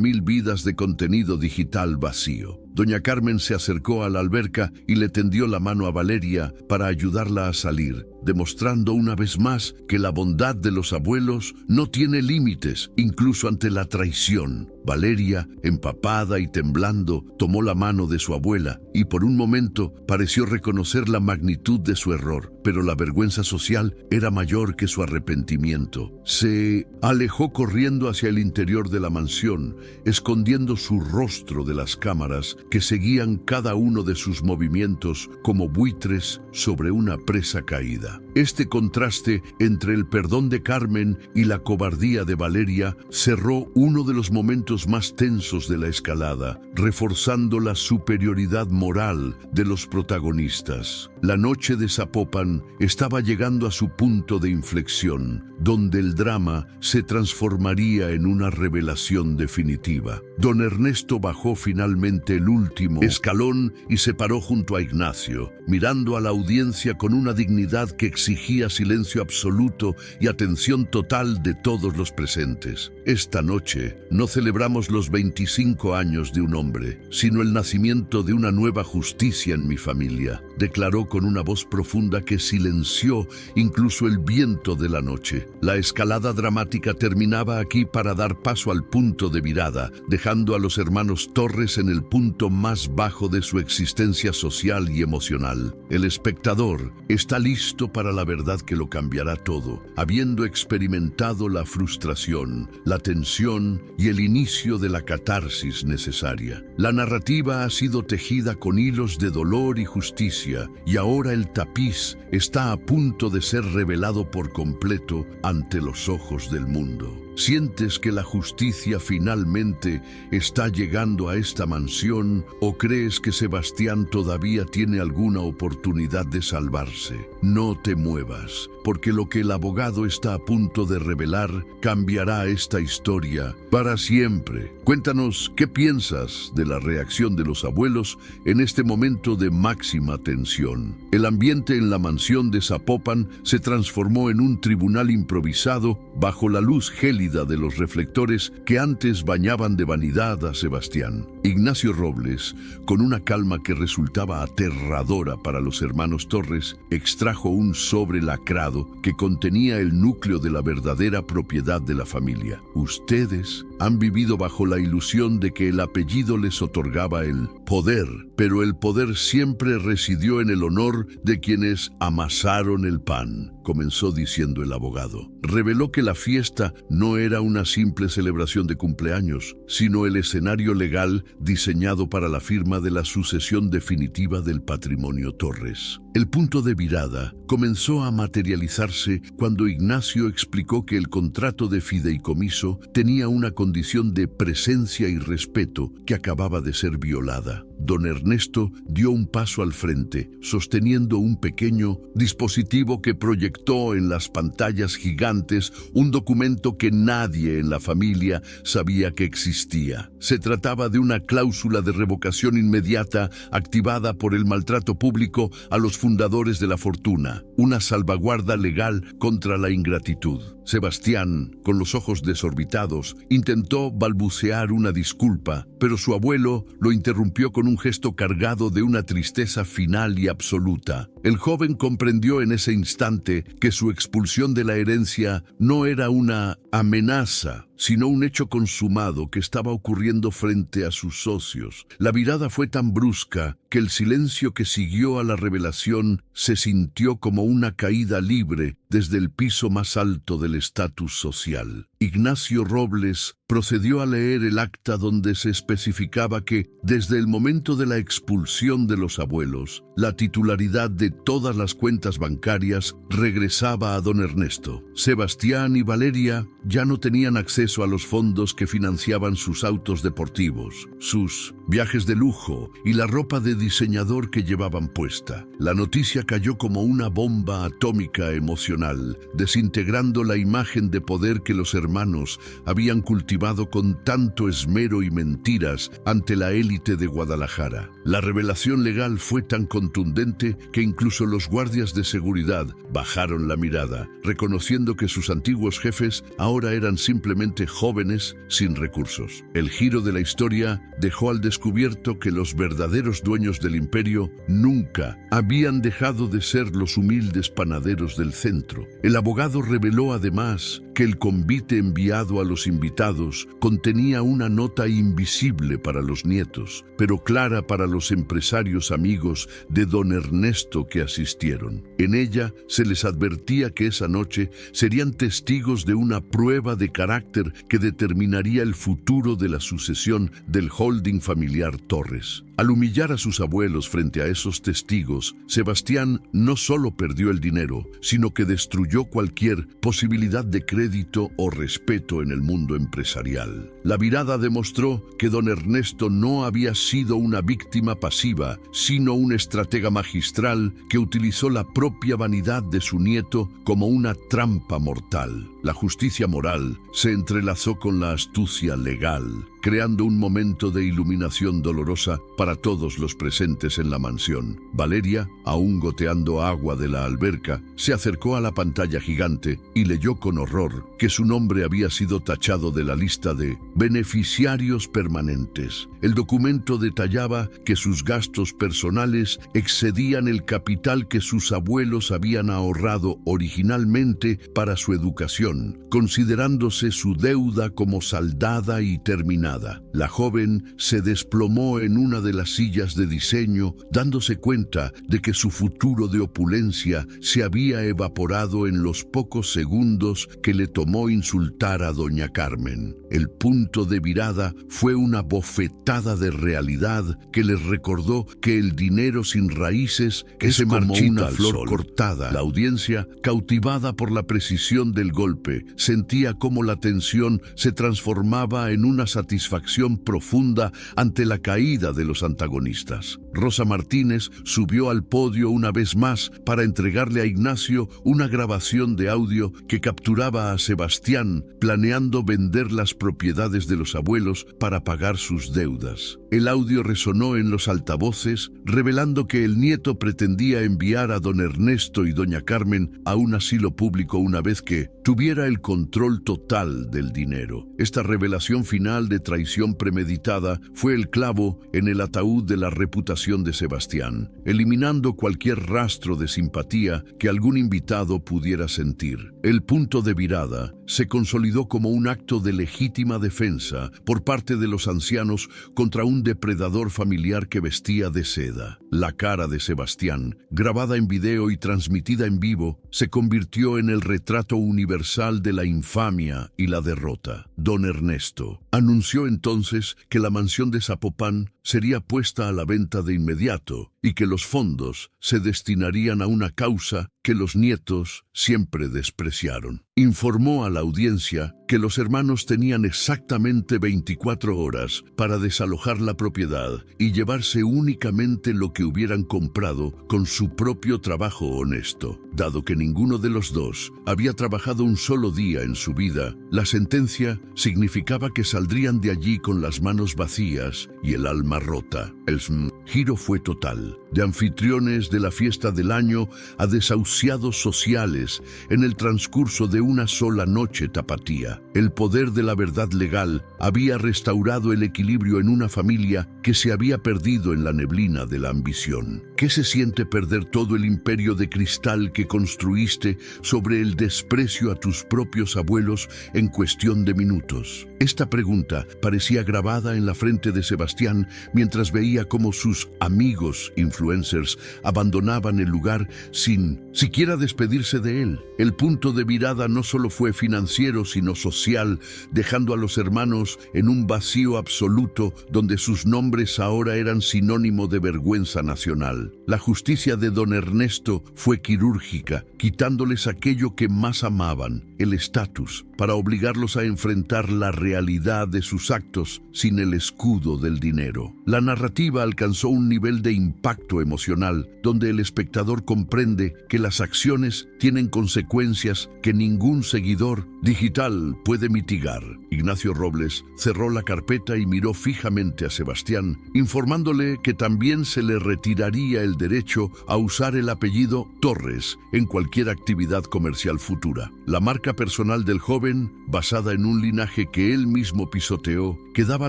1000 vidas de contenido digital vacío. Doña Carmen se acercó a la alberca y le tendió la mano a Valeria para ayudarla a salir, demostrando una vez más que la bondad de los abuelos no tiene límites, incluso ante la traición. Valeria, empapada y temblando, tomó la mano de su abuela y por un momento pareció reconocer la magnitud de su error, pero la vergüenza social era mayor que su arrepentimiento. Se alejó corriendo hacia el interior de la mansión, escondiendo su rostro de las cámaras que seguían cada uno de sus movimientos como buitres sobre una presa caída. Este contraste entre el perdón de Carmen y la cobardía de Valeria cerró uno de los momentos más tensos de la escalada, reforzando la superioridad moral de los protagonistas. La noche de Zapopan estaba llegando a su punto de inflexión, donde el drama se transformaría en una revelación definitiva. Don Ernesto bajó finalmente el último escalón y se paró junto a Ignacio, mirando a la audiencia con una dignidad que exigía silencio absoluto y atención total de todos los presentes. Esta noche no celebramos los 25 años de un hombre, sino el nacimiento de una nueva justicia en mi familia, declaró con una voz profunda que silenció incluso el viento de la noche. La escalada dramática terminaba aquí para dar paso al punto de virada, dejando a los hermanos Torres en el punto más bajo de su existencia social y emocional. El espectador está listo para la verdad que lo cambiará todo, habiendo experimentado la frustración, la tensión y el inicio de la catarsis necesaria. La narrativa ha sido tejida con hilos de dolor y justicia, y ahora el tapiz está a punto de ser revelado por completo ante los ojos del mundo. ¿Sientes que la justicia finalmente está llegando a esta mansión o crees que Sebastián todavía tiene alguna oportunidad de salvarse? No te muevas, porque lo que el abogado está a punto de revelar cambiará esta historia para siempre. Cuéntanos qué piensas de la reacción de los abuelos en este momento de máxima tensión. El ambiente en la mansión de Zapopan se transformó en un tribunal improvisado bajo la luz gélida de los reflectores que antes bañaban de vanidad a Sebastián. Ignacio Robles, con una calma que resultaba aterradora para los hermanos Torres, extrajo un sobre lacrado que contenía el núcleo de la verdadera propiedad de la familia. Ustedes han vivido bajo la ilusión de que el apellido les otorgaba el poder, pero el poder siempre residió en el honor de quienes amasaron el pan, comenzó diciendo el abogado. Reveló que la fiesta no era una simple celebración de cumpleaños, sino el escenario legal diseñado para la firma de la sucesión definitiva del patrimonio Torres. El punto de virada comenzó a materializarse cuando Ignacio explicó que el contrato de fideicomiso tenía una condición de presencia y respeto que acababa de ser violada. Don Ernesto dio un paso al frente, sosteniendo un pequeño dispositivo que proyectó en las pantallas gigantes un documento que nadie en la familia sabía que existía. Se trataba de una cláusula de revocación inmediata activada por el maltrato público a los fundadores de la fortuna, una salvaguarda legal contra la ingratitud. Sebastián, con los ojos desorbitados, intentó balbucear una disculpa, pero su abuelo lo interrumpió con un gesto cargado de una tristeza final y absoluta. El joven comprendió en ese instante que su expulsión de la herencia no era una amenaza, sino un hecho consumado que estaba ocurriendo frente a sus socios. La mirada fue tan brusca que el silencio que siguió a la revelación se sintió como una caída libre desde el piso más alto del estatus social. Ignacio Robles procedió a leer el acta donde se especificaba que, desde el momento de la expulsión de los abuelos, la titularidad de todas las cuentas bancarias regresaba a don Ernesto. Sebastián y Valeria ya no tenían acceso a los fondos que financiaban sus autos deportivos, sus viajes de lujo y la ropa de diseñador que llevaban puesta. La noticia cayó como una bomba atómica emocional, desintegrando la imagen de poder que los hermanos habían cultivado con tanto esmero y mentiras ante la élite de Guadalajara. La revelación legal fue tan contundente que incluso los guardias de seguridad bajaron la mirada, reconociendo que sus antiguos jefes ahora eran simplemente jóvenes sin recursos. El giro de la historia dejó al descubierto que los verdaderos dueños del imperio nunca habían dejado de ser los humildes panaderos del centro. El abogado reveló además que el convite enviado a los invitados contenía una nota invisible para los nietos, pero clara para los empresarios amigos de don Ernesto que asistieron. En ella se les advertía que esa noche serían testigos de una prueba de carácter que determinaría el futuro de la sucesión del holding familiar Torres. Al humillar a sus abuelos frente a esos testigos, Sebastián no solo perdió el dinero, sino que destruyó cualquier posibilidad de crédito o respeto en el mundo empresarial. La virada demostró que don Ernesto no había sido una víctima pasiva, sino un estratega magistral que utilizó la propia vanidad de su nieto como una trampa mortal. La justicia moral se entrelazó con la astucia legal, creando un momento de iluminación dolorosa para todos los presentes en la mansión. Valeria, aún goteando agua de la alberca, se acercó a la pantalla gigante y leyó con horror que su nombre había sido tachado de la lista de beneficiarios permanentes. El documento detallaba que sus gastos personales excedían el capital que sus abuelos habían ahorrado originalmente para su educación, considerándose su deuda como saldada y terminada. La joven se desplomó en una de las sillas de diseño, dándose cuenta de que su futuro de opulencia se había evaporado en los pocos segundos que le tomó insultar a doña Carmen. El punto de virada fue una bofetada de realidad que les recordó que el dinero sin raíces es como una flor cortada. La audiencia, cautivada por la precisión del golpe, sentía cómo la tensión se transformaba en una satisfacción profunda ante la caída de los antagonistas. Rosa Martínez subió al podio una vez más para entregarle a Ignacio una grabación de audio que capturaba a Sebastián planeando vender las propiedades de los abuelos para pagar sus deudas. El audio resonó en los altavoces, revelando que el nieto pretendía enviar a don Ernesto y doña Carmen a un asilo público una vez que tuviera el control total del dinero. Esta revelación final de traición premeditada fue el clavo en el ataúd de la reputación de Sebastián, eliminando cualquier rastro de simpatía que algún invitado pudiera sentir. El punto de virada se consolidó como un acto de legítima defensa por parte de los ancianos contra un depredador familiar que vestía de seda. La cara de Sebastián, grabada en video y transmitida en vivo, se convirtió en el retrato universal de la infamia y la derrota. Don Ernesto anunció entonces que la mansión de Zapopan sería puesta a la venta de inmediato y que los fondos se destinarían a una causa que los nietos siempre despreciaron. Informó a la audiencia que que los hermanos tenían exactamente 24 horas para desalojar la propiedad y llevarse únicamente lo que hubieran comprado con su propio trabajo honesto. Dado que ninguno de los dos había trabajado un solo día en su vida, la sentencia significaba que saldrían de allí con las manos vacías y el alma rota. El giro fue total, de anfitriones de la fiesta del año a desahuciados sociales en el transcurso de una sola noche tapatía. El poder de la verdad legal había restaurado el equilibrio en una familia que se había perdido en la neblina de la ambición. ¿Qué se siente perder todo el imperio de cristal que construiste sobre el desprecio a tus propios abuelos en cuestión de minutos? Esta pregunta parecía grabada en la frente de Sebastián mientras veía cómo sus amigos influencers abandonaban el lugar sin siquiera despedirse de él. El punto de virada no solo fue financiero, sino social, dejando a los hermanos en un vacío absoluto donde sus nombres ahora eran sinónimo de vergüenza nacional. La justicia de don Ernesto fue quirúrgica, quitándoles aquello que más amaban, el estatus, para obligarlos a enfrentar la realidad de sus actos sin el escudo del dinero. La narrativa alcanzó un nivel de impacto emocional donde el espectador comprende que las acciones tienen consecuencias que ningún seguidor digital puede mitigar. Ignacio Robles cerró la carpeta y miró fijamente a Sebastián, informándole que también se le retiraría el derecho a usar el apellido Torres en cualquier actividad comercial futura. La marca personal del joven, basada en un linaje que él mismo pisoteó, quedaba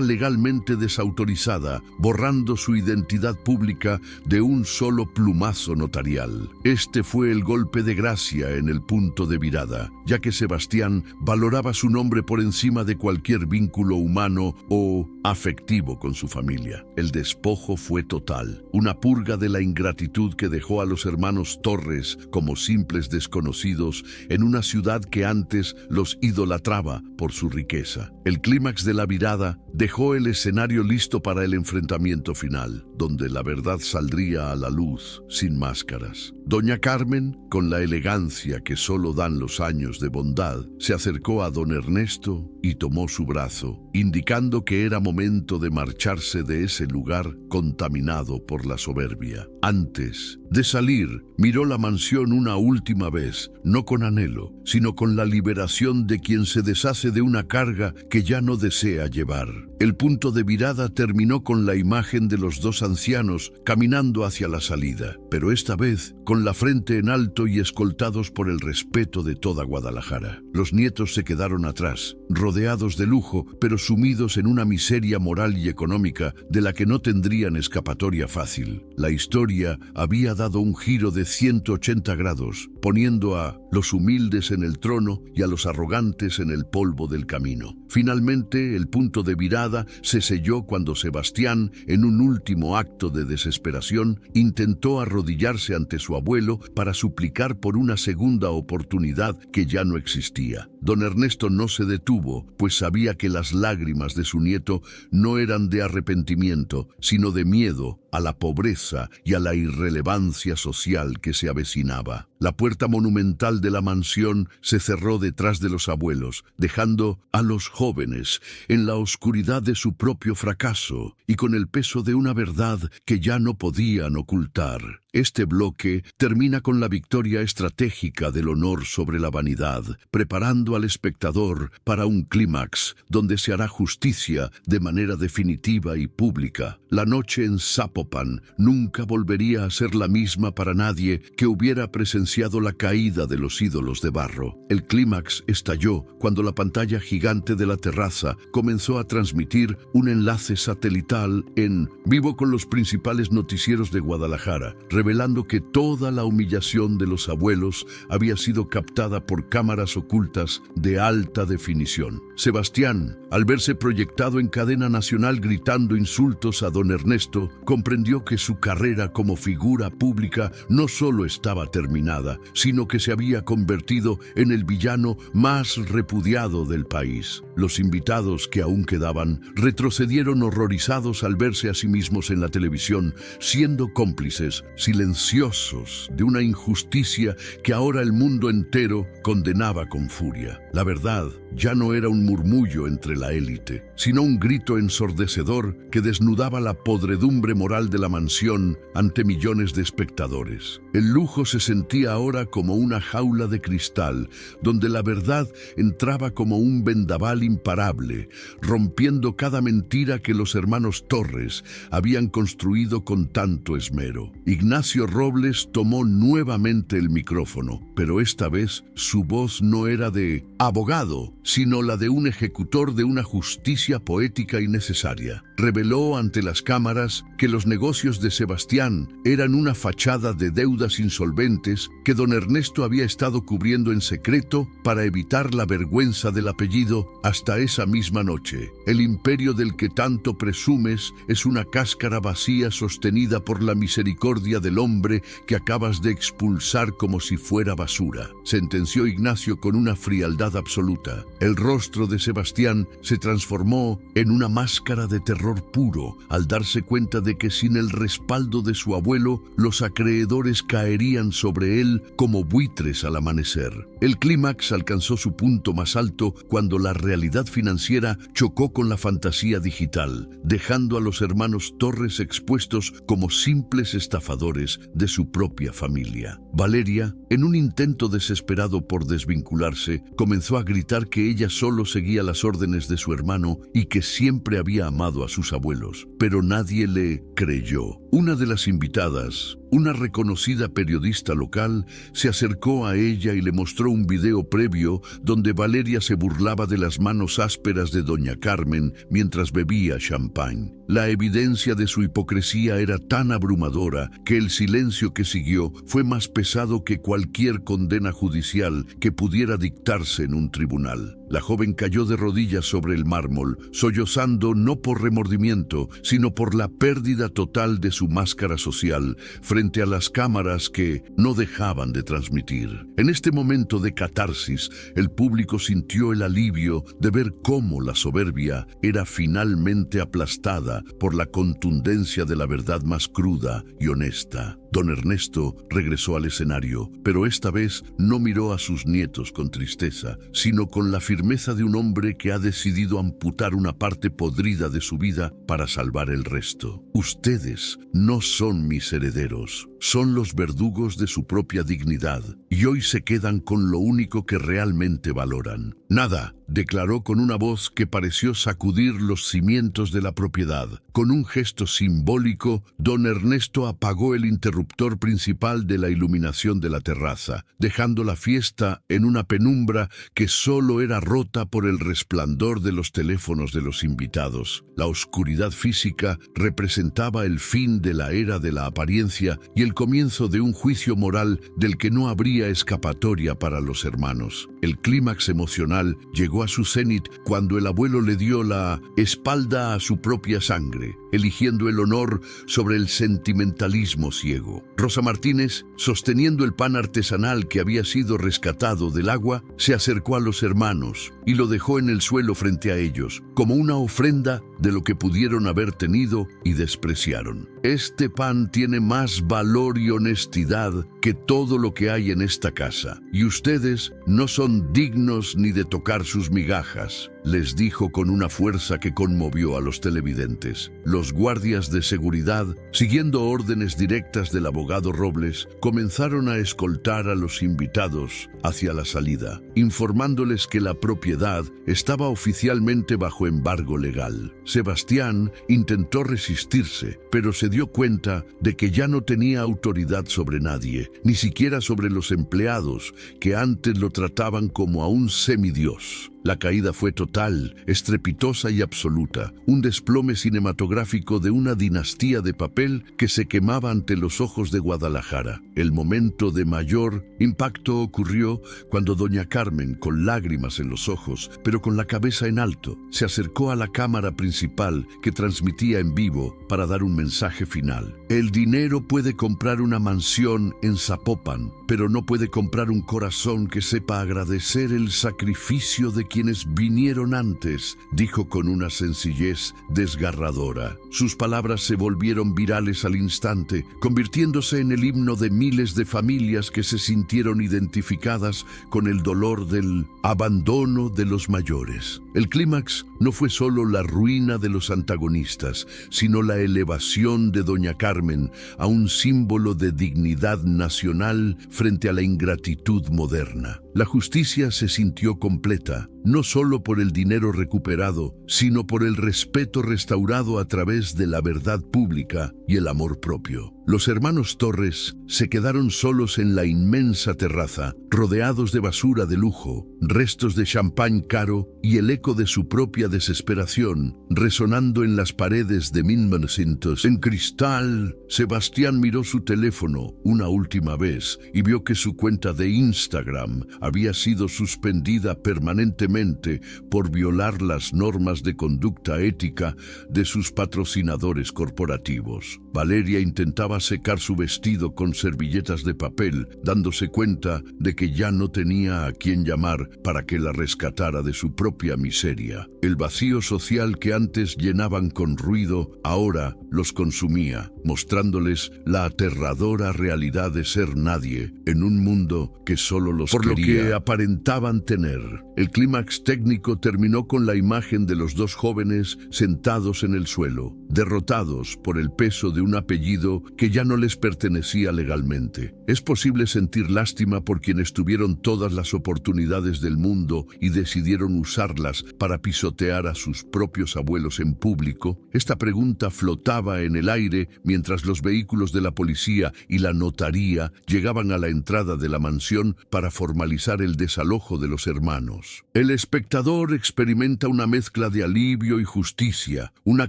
legalmente desautorizada, borrando su identidad pública de un solo plumazo notarial. Este fue el golpe de gracia en el punto de virada, ya que Sebastián valoraba su nombre por encima de cualquier vínculo humano o afectivo con su familia. El despojo fue total, una purga de la ingratitud que dejó a los hermanos Torres como simples desconocidos en una ciudad que antes los idolatraba por su riqueza. El clímax de la virada dejó el escenario listo para el enfrentamiento final, donde la verdad saldría a la luz sin máscaras. Doña Carmen, con la elegancia que solo dan los años de bondad, se acercó a don Ernesto y tomó su brazo, indicando que era momento de marcharse de ese lugar contaminado por la soberbia. Antes de salir, miró la mansión una última vez, no con anhelo, sino con la liberación de quien se deshace de una carga que ya no desea llevar. El punto de virada terminó con la imagen de los dos ancianos caminando hacia la salida, pero esta vez con la frente en alto y escoltados por el respeto de toda Guadalajara. Los nietos se quedaron atrás, rodeados de lujo, pero sumidos en una miseria moral y económica de la que no tendrían escapatoria fácil. La historia había dado un giro de 180 grados, poniendo a los humildes en el trono y a los arrogantes en el polvo del camino. Finalmente, el punto de virada se selló cuando Sebastián, en un último acto de desesperación, intentó arrodillarse ante su abuelo para suplicar por una segunda oportunidad que ya no existía. Don Ernesto no se detuvo, pues sabía que las lágrimas de su nieto no eran de arrepentimiento, sino de miedo a la pobreza y a la irrelevancia social que se avecinaba. La puerta monumental de la mansión se cerró detrás de los abuelos, dejando a los jóvenes en la oscuridad de su propio fracaso y con el peso de una verdad que ya no podían ocultar. Este bloque termina con la victoria estratégica del honor sobre la vanidad, preparando al espectador para un clímax donde se hará justicia de manera definitiva y pública. La noche en Zapopan nunca volvería a ser la misma para nadie que hubiera presenciado la caída de los ídolos de barro. El clímax estalló cuando la pantalla gigante de la terraza comenzó a transmitir un enlace satelital en vivo con los principales noticieros de Guadalajara, revelando que toda la humillación de los abuelos había sido captada por cámaras ocultas de alta definición. Sebastián, al verse proyectado en cadena nacional gritando insultos a don Ernesto, comprendió que su carrera como figura pública no solo estaba terminada, sino que se había convertido en el villano más repudiado del país. Los invitados que aún quedaban retrocedieron horrorizados al verse a sí mismos en la televisión, siendo cómplices silenciosos de una injusticia que ahora el mundo entero condenaba con furia. familia. La verdad ya no era un murmullo entre la élite, sino un grito ensordecedor que desnudaba la podredumbre moral de la mansión ante millones de espectadores. El lujo se sentía ahora como una jaula de cristal, donde la verdad entraba como un vendaval imparable, rompiendo cada mentira que los hermanos Torres habían construido con tanto esmero. Ignacio Robles tomó nuevamente el micrófono, pero esta vez su voz no era de abogado, sino la de un ejecutor de una justicia poética y necesaria. Reveló ante las cámaras que los negocios de Sebastián eran una fachada de deudas insolventes que don Ernesto había estado cubriendo en secreto para evitar la vergüenza del apellido hasta esa misma noche. El imperio del que tanto presumes es una cáscara vacía sostenida por la misericordia del hombre que acabas de expulsar como si fuera basura, sentenció Ignacio con una frialdad absoluta. El rostro de Sebastián se transformó en una máscara de terror puro al darse cuenta de que sin el respaldo de su abuelo, los acreedores caerían sobre él como buitres al amanecer. El clímax alcanzó su punto más alto cuando la realidad financiera chocó con la fantasía digital, dejando a los hermanos Torres expuestos como simples estafadores de su propia familia. Valeria, en un intento desesperado por desvincularse, comenzó a gritar que ella solo seguía las órdenes de su hermano y que siempre había amado a sus abuelos, pero nadie le creyó. Una de las invitadas, una reconocida periodista local, se acercó a ella y le mostró un video previo donde Valeria se burlaba de las manos ásperas de doña Carmen mientras bebía champán. La evidencia de su hipocresía era tan abrumadora que el silencio que siguió fue más pesado que cualquier condena judicial que pudiera dictarse en un tribunal. La joven cayó de rodillas sobre el mármol, sollozando no por remordimiento, sino por la pérdida total de su máscara social frente a las cámaras que no dejaban de transmitir. En este momento de catarsis, el público sintió el alivio de ver cómo la soberbia era finalmente aplastada por la contundencia de la verdad más cruda y honesta. Don Ernesto regresó al escenario, pero esta vez no miró a sus nietos con tristeza, sino con la firmeza de un hombre que ha decidido amputar una parte podrida de su vida para salvar el resto. Ustedes no son mis herederos, son los verdugos de su propia dignidad, y hoy se quedan con lo único que realmente valoran. Nada, declaró con una voz que pareció sacudir los cimientos de la propiedad. Con un gesto simbólico, don Ernesto apagó el interruptor principal de la iluminación de la terraza, dejando la fiesta en una penumbra que solo era rota por el resplandor de los teléfonos de los invitados. La oscuridad física representaba el fin de la era de la apariencia y el comienzo de un juicio moral del que no habría escapatoria para los hermanos. El clímax emocional llegó a su cenit cuando el abuelo le dio la espalda a su propia sangre, eligiendo el honor sobre el sentimentalismo ciego. Rosa Martínez, sosteniendo el pan artesanal que había sido rescatado del agua, se acercó a los hermanos y lo dejó en el suelo frente a ellos, como una ofrenda de lo que pudieron haber tenido y despreciaron. Este pan tiene más valor y honestidad que todo lo que hay en esta casa, y ustedes no son dignos ni de tocar sus migajas, les dijo con una fuerza que conmovió a los televidentes. Los guardias de seguridad, siguiendo órdenes directas del abogado Robles, comenzaron a escoltar a los invitados hacia la salida, informándoles que la propiedad estaba oficialmente bajo embargo legal. Sebastián intentó resistirse, pero se dio cuenta de que ya no tenía autoridad sobre nadie, ni siquiera sobre los empleados, que antes lo trataban como a un semidios. La caída fue total, estrepitosa y absoluta, un desplome cinematográfico de una dinastía de papel que se quemaba ante los ojos de Guadalajara. El momento de mayor impacto ocurrió cuando doña Carmen, con lágrimas en los ojos, pero con la cabeza en alto, se acercó a la cámara principal que transmitía en vivo para dar un mensaje final. El dinero puede comprar una mansión en Zapopan, pero no puede comprar un corazón que sepa agradecer el sacrificio de quienes vinieron antes, dijo con una sencillez desgarradora. Sus palabras se volvieron virales al instante, convirtiéndose en el himno de miles de familias que se sintieron identificadas con el dolor del abandono de los mayores. El clímax no fue solo la ruina de los antagonistas, sino la elevación de Doña Carmen a un símbolo de dignidad nacional frente a la ingratitud moderna. La justicia se sintió completa, no solo por el dinero recuperado, sino por el respeto restaurado a través de la verdad pública y el amor propio. Los hermanos Torres se quedaron solos en la inmensa terraza, rodeados de basura de lujo, restos de champán caro y el eco de su propia desesperación, resonando en las paredes de 1900. En cristal, Sebastián miró su teléfono una última vez y vio que su cuenta de Instagram había sido suspendida permanentemente por violar las normas de conducta ética de sus patrocinadores corporativos. Valeria intentaba secar su vestido con servilletas de papel, dándose cuenta de que ya no tenía a quién llamar para que la rescatara de su propia miseria. El vacío social que antes llenaban con ruido, ahora los consumía, mostrándoles la aterradora realidad de ser nadie en un mundo que solo los quería. Por lo que aparentaban tener. El clímax técnico terminó con la imagen de los dos jóvenes sentados en el suelo, derrotados por el peso de un apellido que ya no les pertenecía legalmente. Es posible sentir lástima por quienes tuvieron todas las oportunidades del mundo y decidieron usarlas para pisotear a sus propios abuelos en público. Esta pregunta flotaba en el aire mientras los vehículos de la policía y la notaría llegaban a la entrada de la mansión para formalizar el desalojo de los hermanos. El espectador experimenta una mezcla de alivio y justicia, una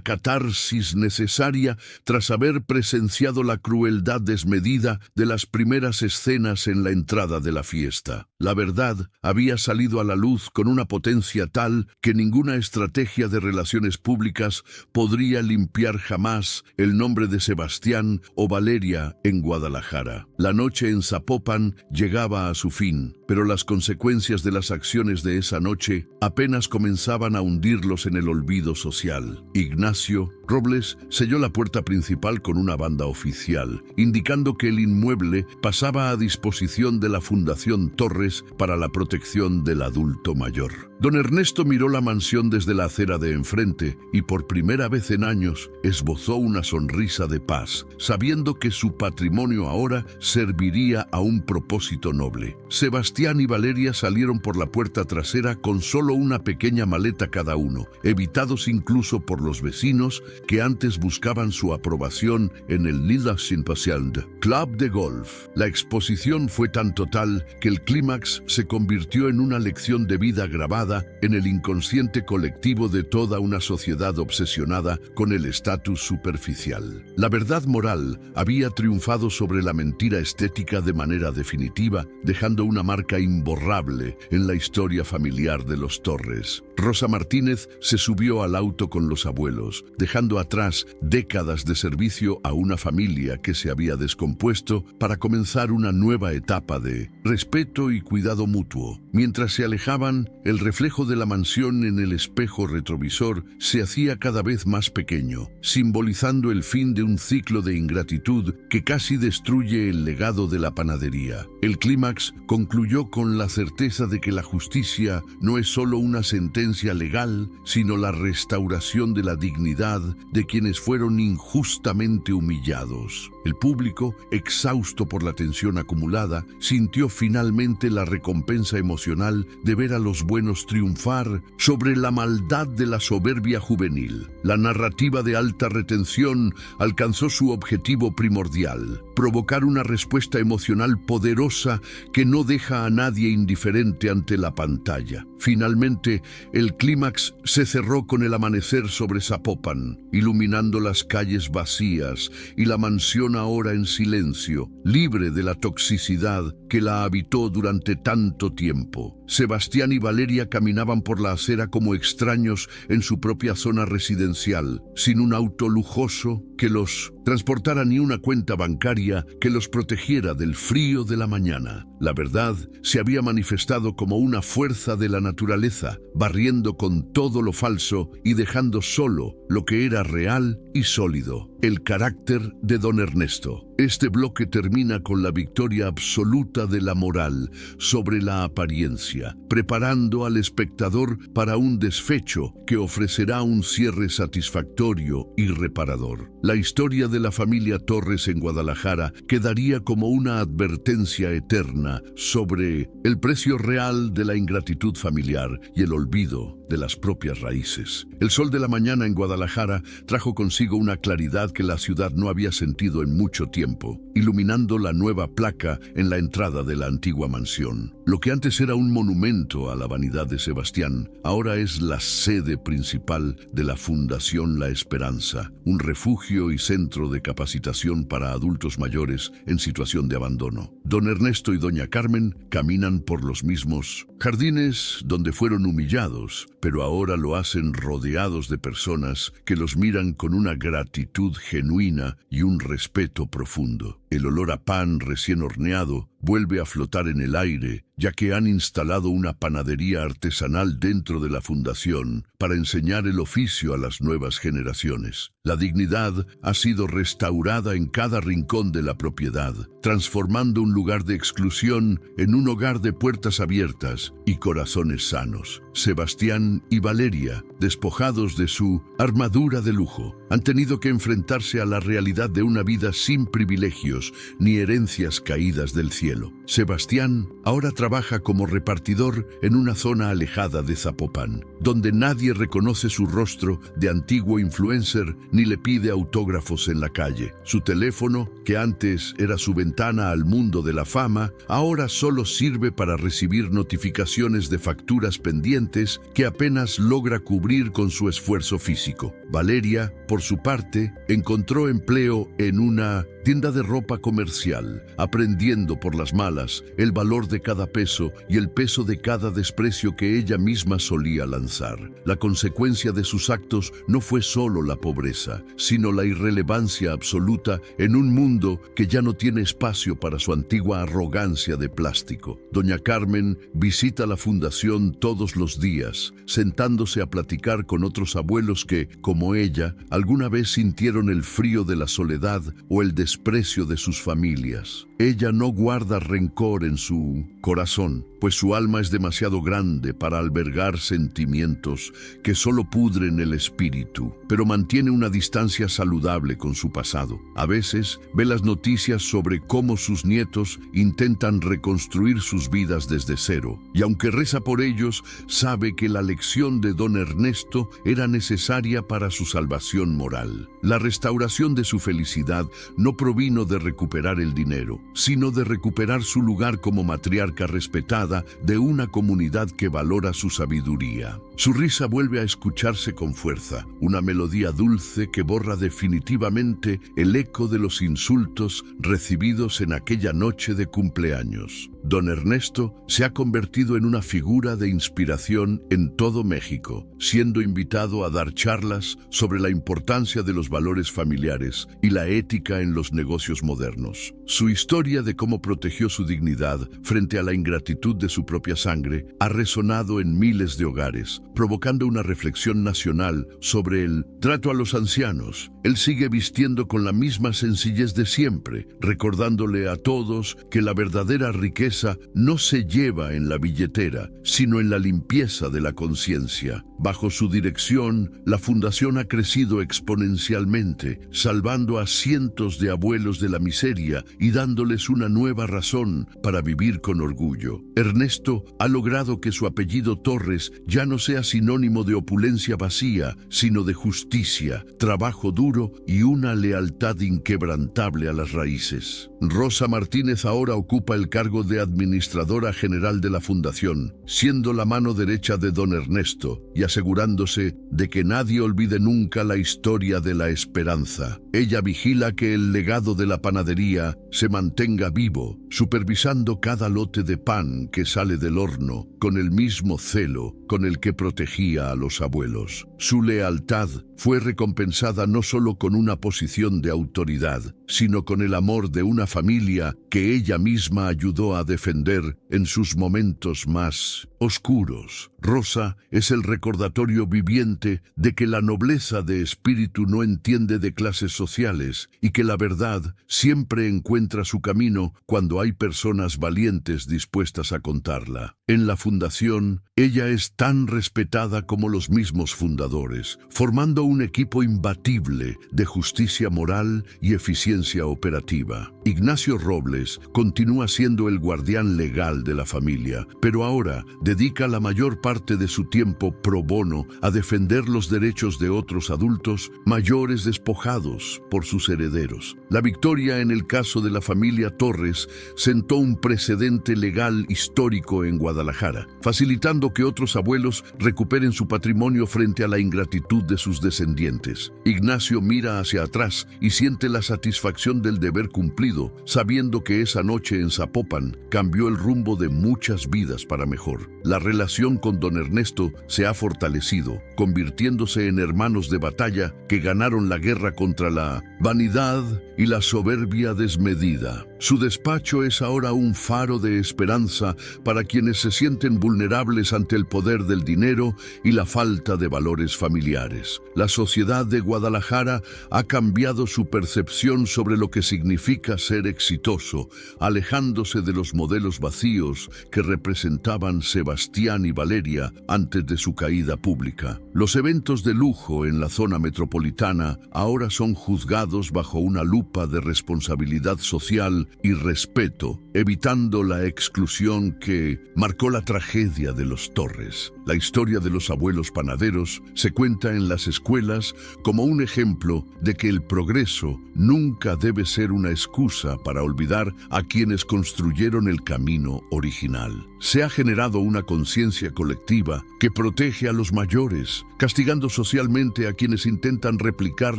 catarsis necesaria tras haber presenciado la crueldad desmedida de las primeras escenas en la entrada de la fiesta. La verdad había salido a la luz con una potencia tal que ninguna estrategia de relaciones públicas podría limpiar jamás el nombre de Sebastián o Valeria en Guadalajara. La noche en Zapopan llegaba a su fin, pero las consecuencias de las acciones de esa noche apenas comenzaban a hundirlos en el olvido social. Ignacio Robles selló la puerta principal con una banda oficial, indicando que el inmueble pasaba a disposición de la Fundación Torres para la protección del adulto mayor. Don Ernesto miró la mansión desde la acera de enfrente y por primera vez en años esbozó una sonrisa de paz, sabiendo que su patrimonio ahora serviría a un propósito noble. Sebastián y Valeria salieron por la puerta trasera con solo una pequeña maleta cada uno, evitados incluso por los vecinos que antes buscaban su aprobación en el Liederschauplatz Club de Golf. La exposición fue tan total que el clímax se convirtió en una lección de vida grabada en el inconsciente colectivo de toda una sociedad obsesionada con el estatus superficial. La verdad moral había triunfado sobre la mentira estética de manera definitiva, dejando una marca imborrable en la historia familiar de los Torres. Rosa Martínez se subió al auto con los abuelos, dejando atrás décadas de servicio a una familia que se había descompuesto para comenzar una nueva etapa de respeto y cuidado mutuo. Mientras se alejaban, el reflejo de la mansión en el espejo retrovisor se hacía cada vez más pequeño, simbolizando el fin de un ciclo de ingratitud que casi destruye el legado de la panadería. El clímax concluyó con la certeza de que la justicia no es solo una sentencia legal, sino la restauración de la dignidad de quienes fueron injustamente humillados. El público, exhausto por la tensión acumulada, sintió finalmente la recompensa emocional de ver a los buenos triunfar sobre la maldad de la soberbia juvenil. La narrativa de alta retención alcanzó su objetivo primordial: provocar una respuesta emocional poderosa que no deja a nadie indiferente ante la pantalla. Finalmente, el clímax se cerró con el amanecer sobre Zapopan, iluminando las calles vacías y la mansión ahora en silencio, libre de la toxicidad que la habitó durante tanto tiempo. Sebastián y Valeria caminaban por la acera como extraños en su propia zona residencial, sin un auto lujoso que los transportara ni una cuenta bancaria que los protegiera del frío de la mañana. La verdad se había manifestado como una fuerza de la naturaleza, barriendo con todo lo falso y dejando solo lo que era real y sólido. El carácter de don Ernesto. Este bloque termina con la victoria absoluta de la moral sobre la apariencia, preparando al espectador para un desfecho que ofrecerá un cierre satisfactorio y reparador. La historia de la familia Torres en Guadalajara quedaría como una advertencia eterna sobre el precio real de la ingratitud familiar y el olvido de las propias raíces. El sol de la mañana en Guadalajara trajo consigo una claridad que la ciudad no había sentido en mucho tiempo, iluminando la nueva placa en la entrada de la antigua mansión. Lo que antes era un monumento a la vanidad de Sebastián, ahora es la sede principal de la Fundación La Esperanza, un refugio y centro de capacitación para adultos mayores en situación de abandono. Don Ernesto y doña Carmen caminan por los mismos jardines donde fueron humillados, pero ahora lo hacen rodeados de personas que los miran con una gratitud genuina y un respeto profundo. El olor a pan recién horneado vuelve a flotar en el aire, ya que han instalado una panadería artesanal dentro de la fundación para enseñar el oficio a las nuevas generaciones. La dignidad ha sido restaurada en cada rincón de la propiedad, transformando un lugar de exclusión en un hogar de puertas abiertas y corazones sanos. Sebastián y Valeria, despojados de su armadura de lujo, han tenido que enfrentarse a la realidad de una vida sin privilegios ni herencias caídas del cielo. Sebastián ahora trabaja como repartidor en una zona alejada de Zapopan, donde nadie reconoce su rostro de antiguo influencer ni le pide autógrafos en la calle. Su teléfono, que antes era su ventana al mundo de la fama, ahora solo sirve para recibir notificaciones de facturas pendientes que apenas logra cubrir con su esfuerzo físico. Valeria, por su parte, encontró empleo en una tienda de ropa comercial, aprendiendo por las malas el valor de cada peso y el peso de cada desprecio que ella misma solía lanzar. La consecuencia de sus actos no fue solo la pobreza, sino la irrelevancia absoluta en un mundo que ya no tiene espacio para su antigua arrogancia de plástico. Doña Carmen visita la fundación todos los días, sentándose a platicar con otros abuelos que, como ella, alguna vez sintieron el frío de la soledad o el desprecio de sus familias. Ella no guarda rencor en su corazón, pues su alma es demasiado grande para albergar sentimientos que solo pudren el espíritu, pero mantiene una distancia saludable con su pasado. A veces ve las noticias sobre cómo sus nietos intentan reconstruir sus vidas desde cero, y aunque reza por ellos, sabe que la lección de don Ernesto era necesaria para su salvación moral. La restauración de su felicidad no provino de recuperar el dinero, sino de recuperar su lugar como matriarca respetada de una comunidad que valora su sabiduría. Su risa vuelve a escucharse con fuerza, una melodía dulce que borra definitivamente el eco de los insultos recibidos en aquella noche de cumpleaños. Don Ernesto se ha convertido en una figura de inspiración en todo México, siendo invitado a dar charlas sobre la importancia de los valores familiares y la ética en los negocios modernos. Su historia de cómo protegió su dignidad frente a la ingratitud de su propia sangre ha resonado en miles de hogares, provocando una reflexión nacional sobre el trato a los ancianos. Él sigue vistiendo con la misma sencillez de siempre, recordándole a todos que la verdadera riqueza no se lleva en la billetera, sino en la limpieza de la conciencia. Bajo su dirección, la fundación ha crecido exponencialmente, salvando a cientos de abuelos de la miseria y dándoles una nueva razón para vivir con orgullo. Ernesto ha logrado que su apellido Torres ya no sea sinónimo de opulencia vacía, sino de justicia, trabajo duro y una lealtad inquebrantable a las raíces. Rosa Martínez ahora ocupa el cargo de de administradora general de la fundación, siendo la mano derecha de don Ernesto y asegurándose de que nadie olvide nunca la historia de la esperanza. Ella vigila que el legado de la panadería se mantenga vivo, supervisando cada lote de pan que sale del horno con el mismo celo con el que protegía a los abuelos. Su lealtad fue recompensada no solo con una posición de autoridad, sino con el amor de una familia que ella misma ayudó a defender en sus momentos más oscuros. Rosa es el recordatorio viviente de que la nobleza de espíritu no entiende de clases sociales y que la verdad siempre encuentra su camino cuando hay personas valientes dispuestas a contarla. En la fundación, ella es tan respetada como los mismos fundadores, formando un equipo imbatible de justicia moral y eficiencia operativa. Ignacio Robles continúa siendo el guardián legal de la familia, pero ahora dedica la mayor parte de su tiempo pro bono a defender los derechos de otros adultos mayores despojados por sus herederos. La victoria en el caso de la familia Torres sentó un precedente legal histórico en Guadalajara, facilitando que otros abuelos recuperen su patrimonio frente a la ingratitud de sus descendientes. Ignacio mira hacia atrás y siente la satisfacción del deber cumplido, sabiendo que esa noche en Zapopan cambió el rumbo de muchas vidas para mejor. La relación con don Ernesto se ha fortalecido, convirtiéndose en hermanos de batalla que ganaron la guerra contra la vanidad y la soberbia desmedida. Su despacho es ahora un faro de esperanza para quienes se sienten vulnerables ante el poder del dinero y la falta de valores familiares. La sociedad de Guadalajara ha cambiado su percepción sobre lo que significa ser exitoso, alejándose de los modelos vacíos que representaban Sebastián y Valeria antes de su caída pública. Los eventos de lujo en la zona metropolitana ahora son juzgados bajo una lupa de responsabilidad social y respeto, evitando la exclusión que marcó la tragedia de los Torres. La historia de los abuelos panaderos se cuenta en las escuelas como un ejemplo de que el progreso nunca debe ser una excusa para olvidar a quienes construyeron el camino original. Se ha generado una conciencia colectiva que protege a los mayores, castigando socialmente a quienes intentan replicar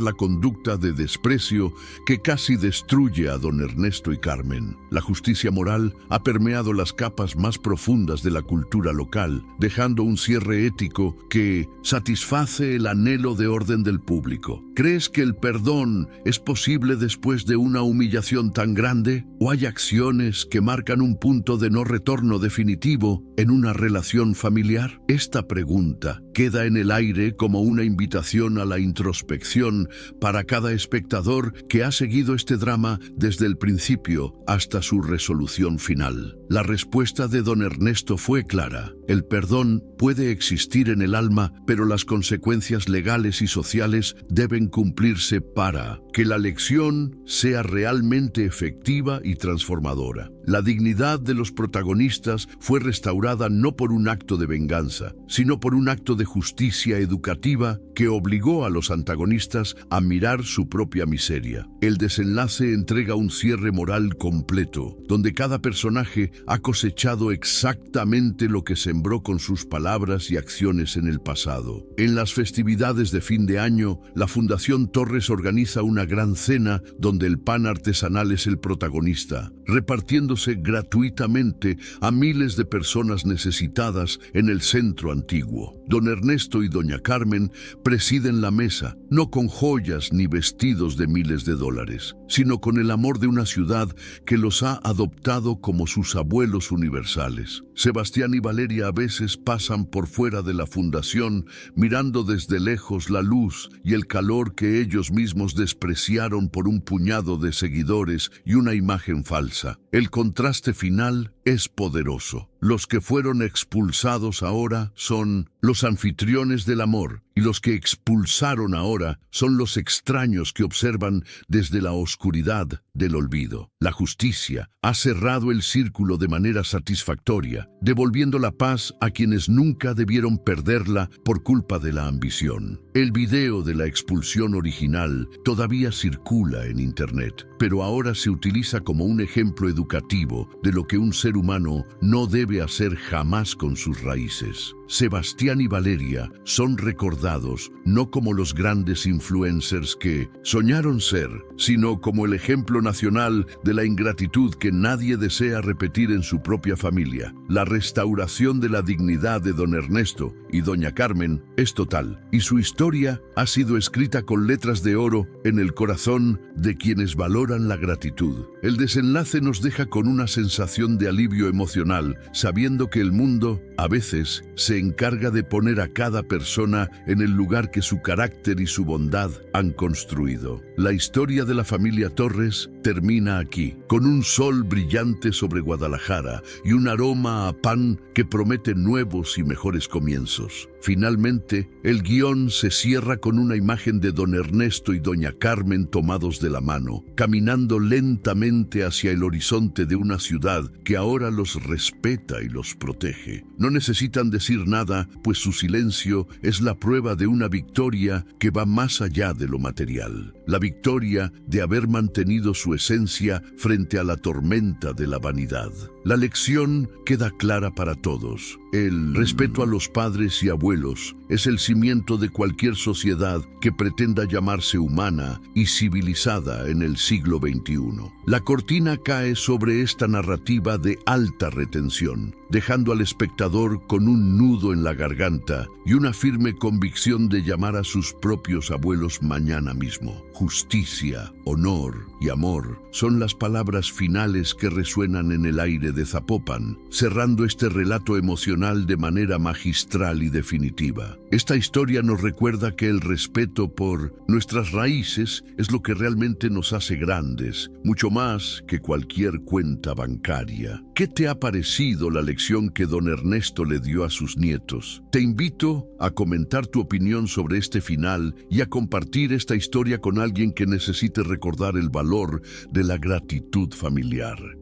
la conducta de desprecio que casi destruye a don Ernesto y Carmen. La justicia moral ha permeado las capas más profundas de la cultura local, dejando un cierre ético que satisface el anhelo de orden del público. ¿Crees que el perdón es posible después de una humillación tan grande? ¿O hay acciones que marcan un punto de no retorno definitivo en una relación familiar? Esta pregunta queda en el aire como una invitación a la introspección para cada espectador que ha seguido este drama desde el principio hasta su resolución final. La respuesta de don Ernesto fue clara. El perdón puede existir en el alma, pero las consecuencias legales y sociales deben cumplirse para que la lección sea realmente efectiva y transformadora. La dignidad de los protagonistas fue restaurada no por un acto de venganza, sino por un acto de justicia educativa que obligó a los antagonistas a mirar su propia miseria. El desenlace entrega un cierre moral completo, donde cada personaje ha cosechado exactamente lo que sembró con sus palabras y acciones en el pasado. En las festividades de fin de año, la Fundación Torres organiza una gran cena donde el pan artesanal es el protagonista, repartiéndose gratuitamente a miles de personas necesitadas en el centro antiguo. Don Ernesto y doña Carmen presiden la mesa, no con joyas ni vestidos de miles de dólares, sino con el amor de una ciudad que los ha adoptado como sus abuelos universales. Sebastián y Valeria a veces pasan por fuera de la fundación, mirando desde lejos la luz y el calor que ellos mismos despreciaron por un puñado de seguidores y una imagen falsa. El contraste final es poderoso. Los que fueron expulsados ahora son los anfitriones del amor, y los que expulsaron ahora son los extraños que observan desde la oscuridad del olvido. La justicia ha cerrado el círculo de manera satisfactoria, devolviendo la paz a quienes nunca debieron perderla por culpa de la ambición. El video de la expulsión original todavía circula en Internet, pero ahora se utiliza como un ejemplo educativo de lo que un ser humano no debe hacer jamás con sus raíces. Sebastián y Valeria son recordados no como los grandes influencers que soñaron ser, sino como el ejemplo nacional de la ingratitud que nadie desea repetir en su propia familia. La restauración de la dignidad de don Ernesto y doña Carmen es total, y su historia ha sido escrita con letras de oro en el corazón de quienes valoran la gratitud. El desenlace nos deja con una sensación de alivio emocional, sabiendo que el mundo, a veces, se encarga de poner a cada persona en el lugar que su carácter y su bondad han construido. La historia de la familia Torres termina aquí, con un sol brillante sobre Guadalajara y un aroma a pan que promete nuevos y mejores comienzos. Finalmente, el guión se cierra con una imagen de don Ernesto y doña Carmen tomados de la mano, caminando lentamente hacia el horizonte de una ciudad que ahora los respeta y los protege. No necesitan decir nada, pues su silencio es la prueba de una victoria que va más allá de lo material. La victoria de haber mantenido su esencia frente a la tormenta de la vanidad. La lección queda clara para todos. El respeto a los padres y abuelos es el cimiento de cualquier sociedad que pretenda llamarse humana y civilizada en el siglo XXI. La cortina cae sobre esta narrativa de alta retención, dejando al espectador con un nudo en la garganta y una firme convicción de llamar a sus propios abuelos mañana mismo. Justicia, honor y amor son las palabras finales que resuenan en el aire de Zapopan, cerrando este relato emocional de manera magistral y definitiva. Esta historia nos recuerda que el respeto por nuestras raíces es lo que realmente nos hace grandes, mucho más que cualquier cuenta bancaria. ¿Qué te ha parecido la lección que don Ernesto le dio a sus nietos? Te invito a comentar tu opinión sobre este final y a compartir esta historia con alguien que necesite recordar el valor de la gratitud familiar.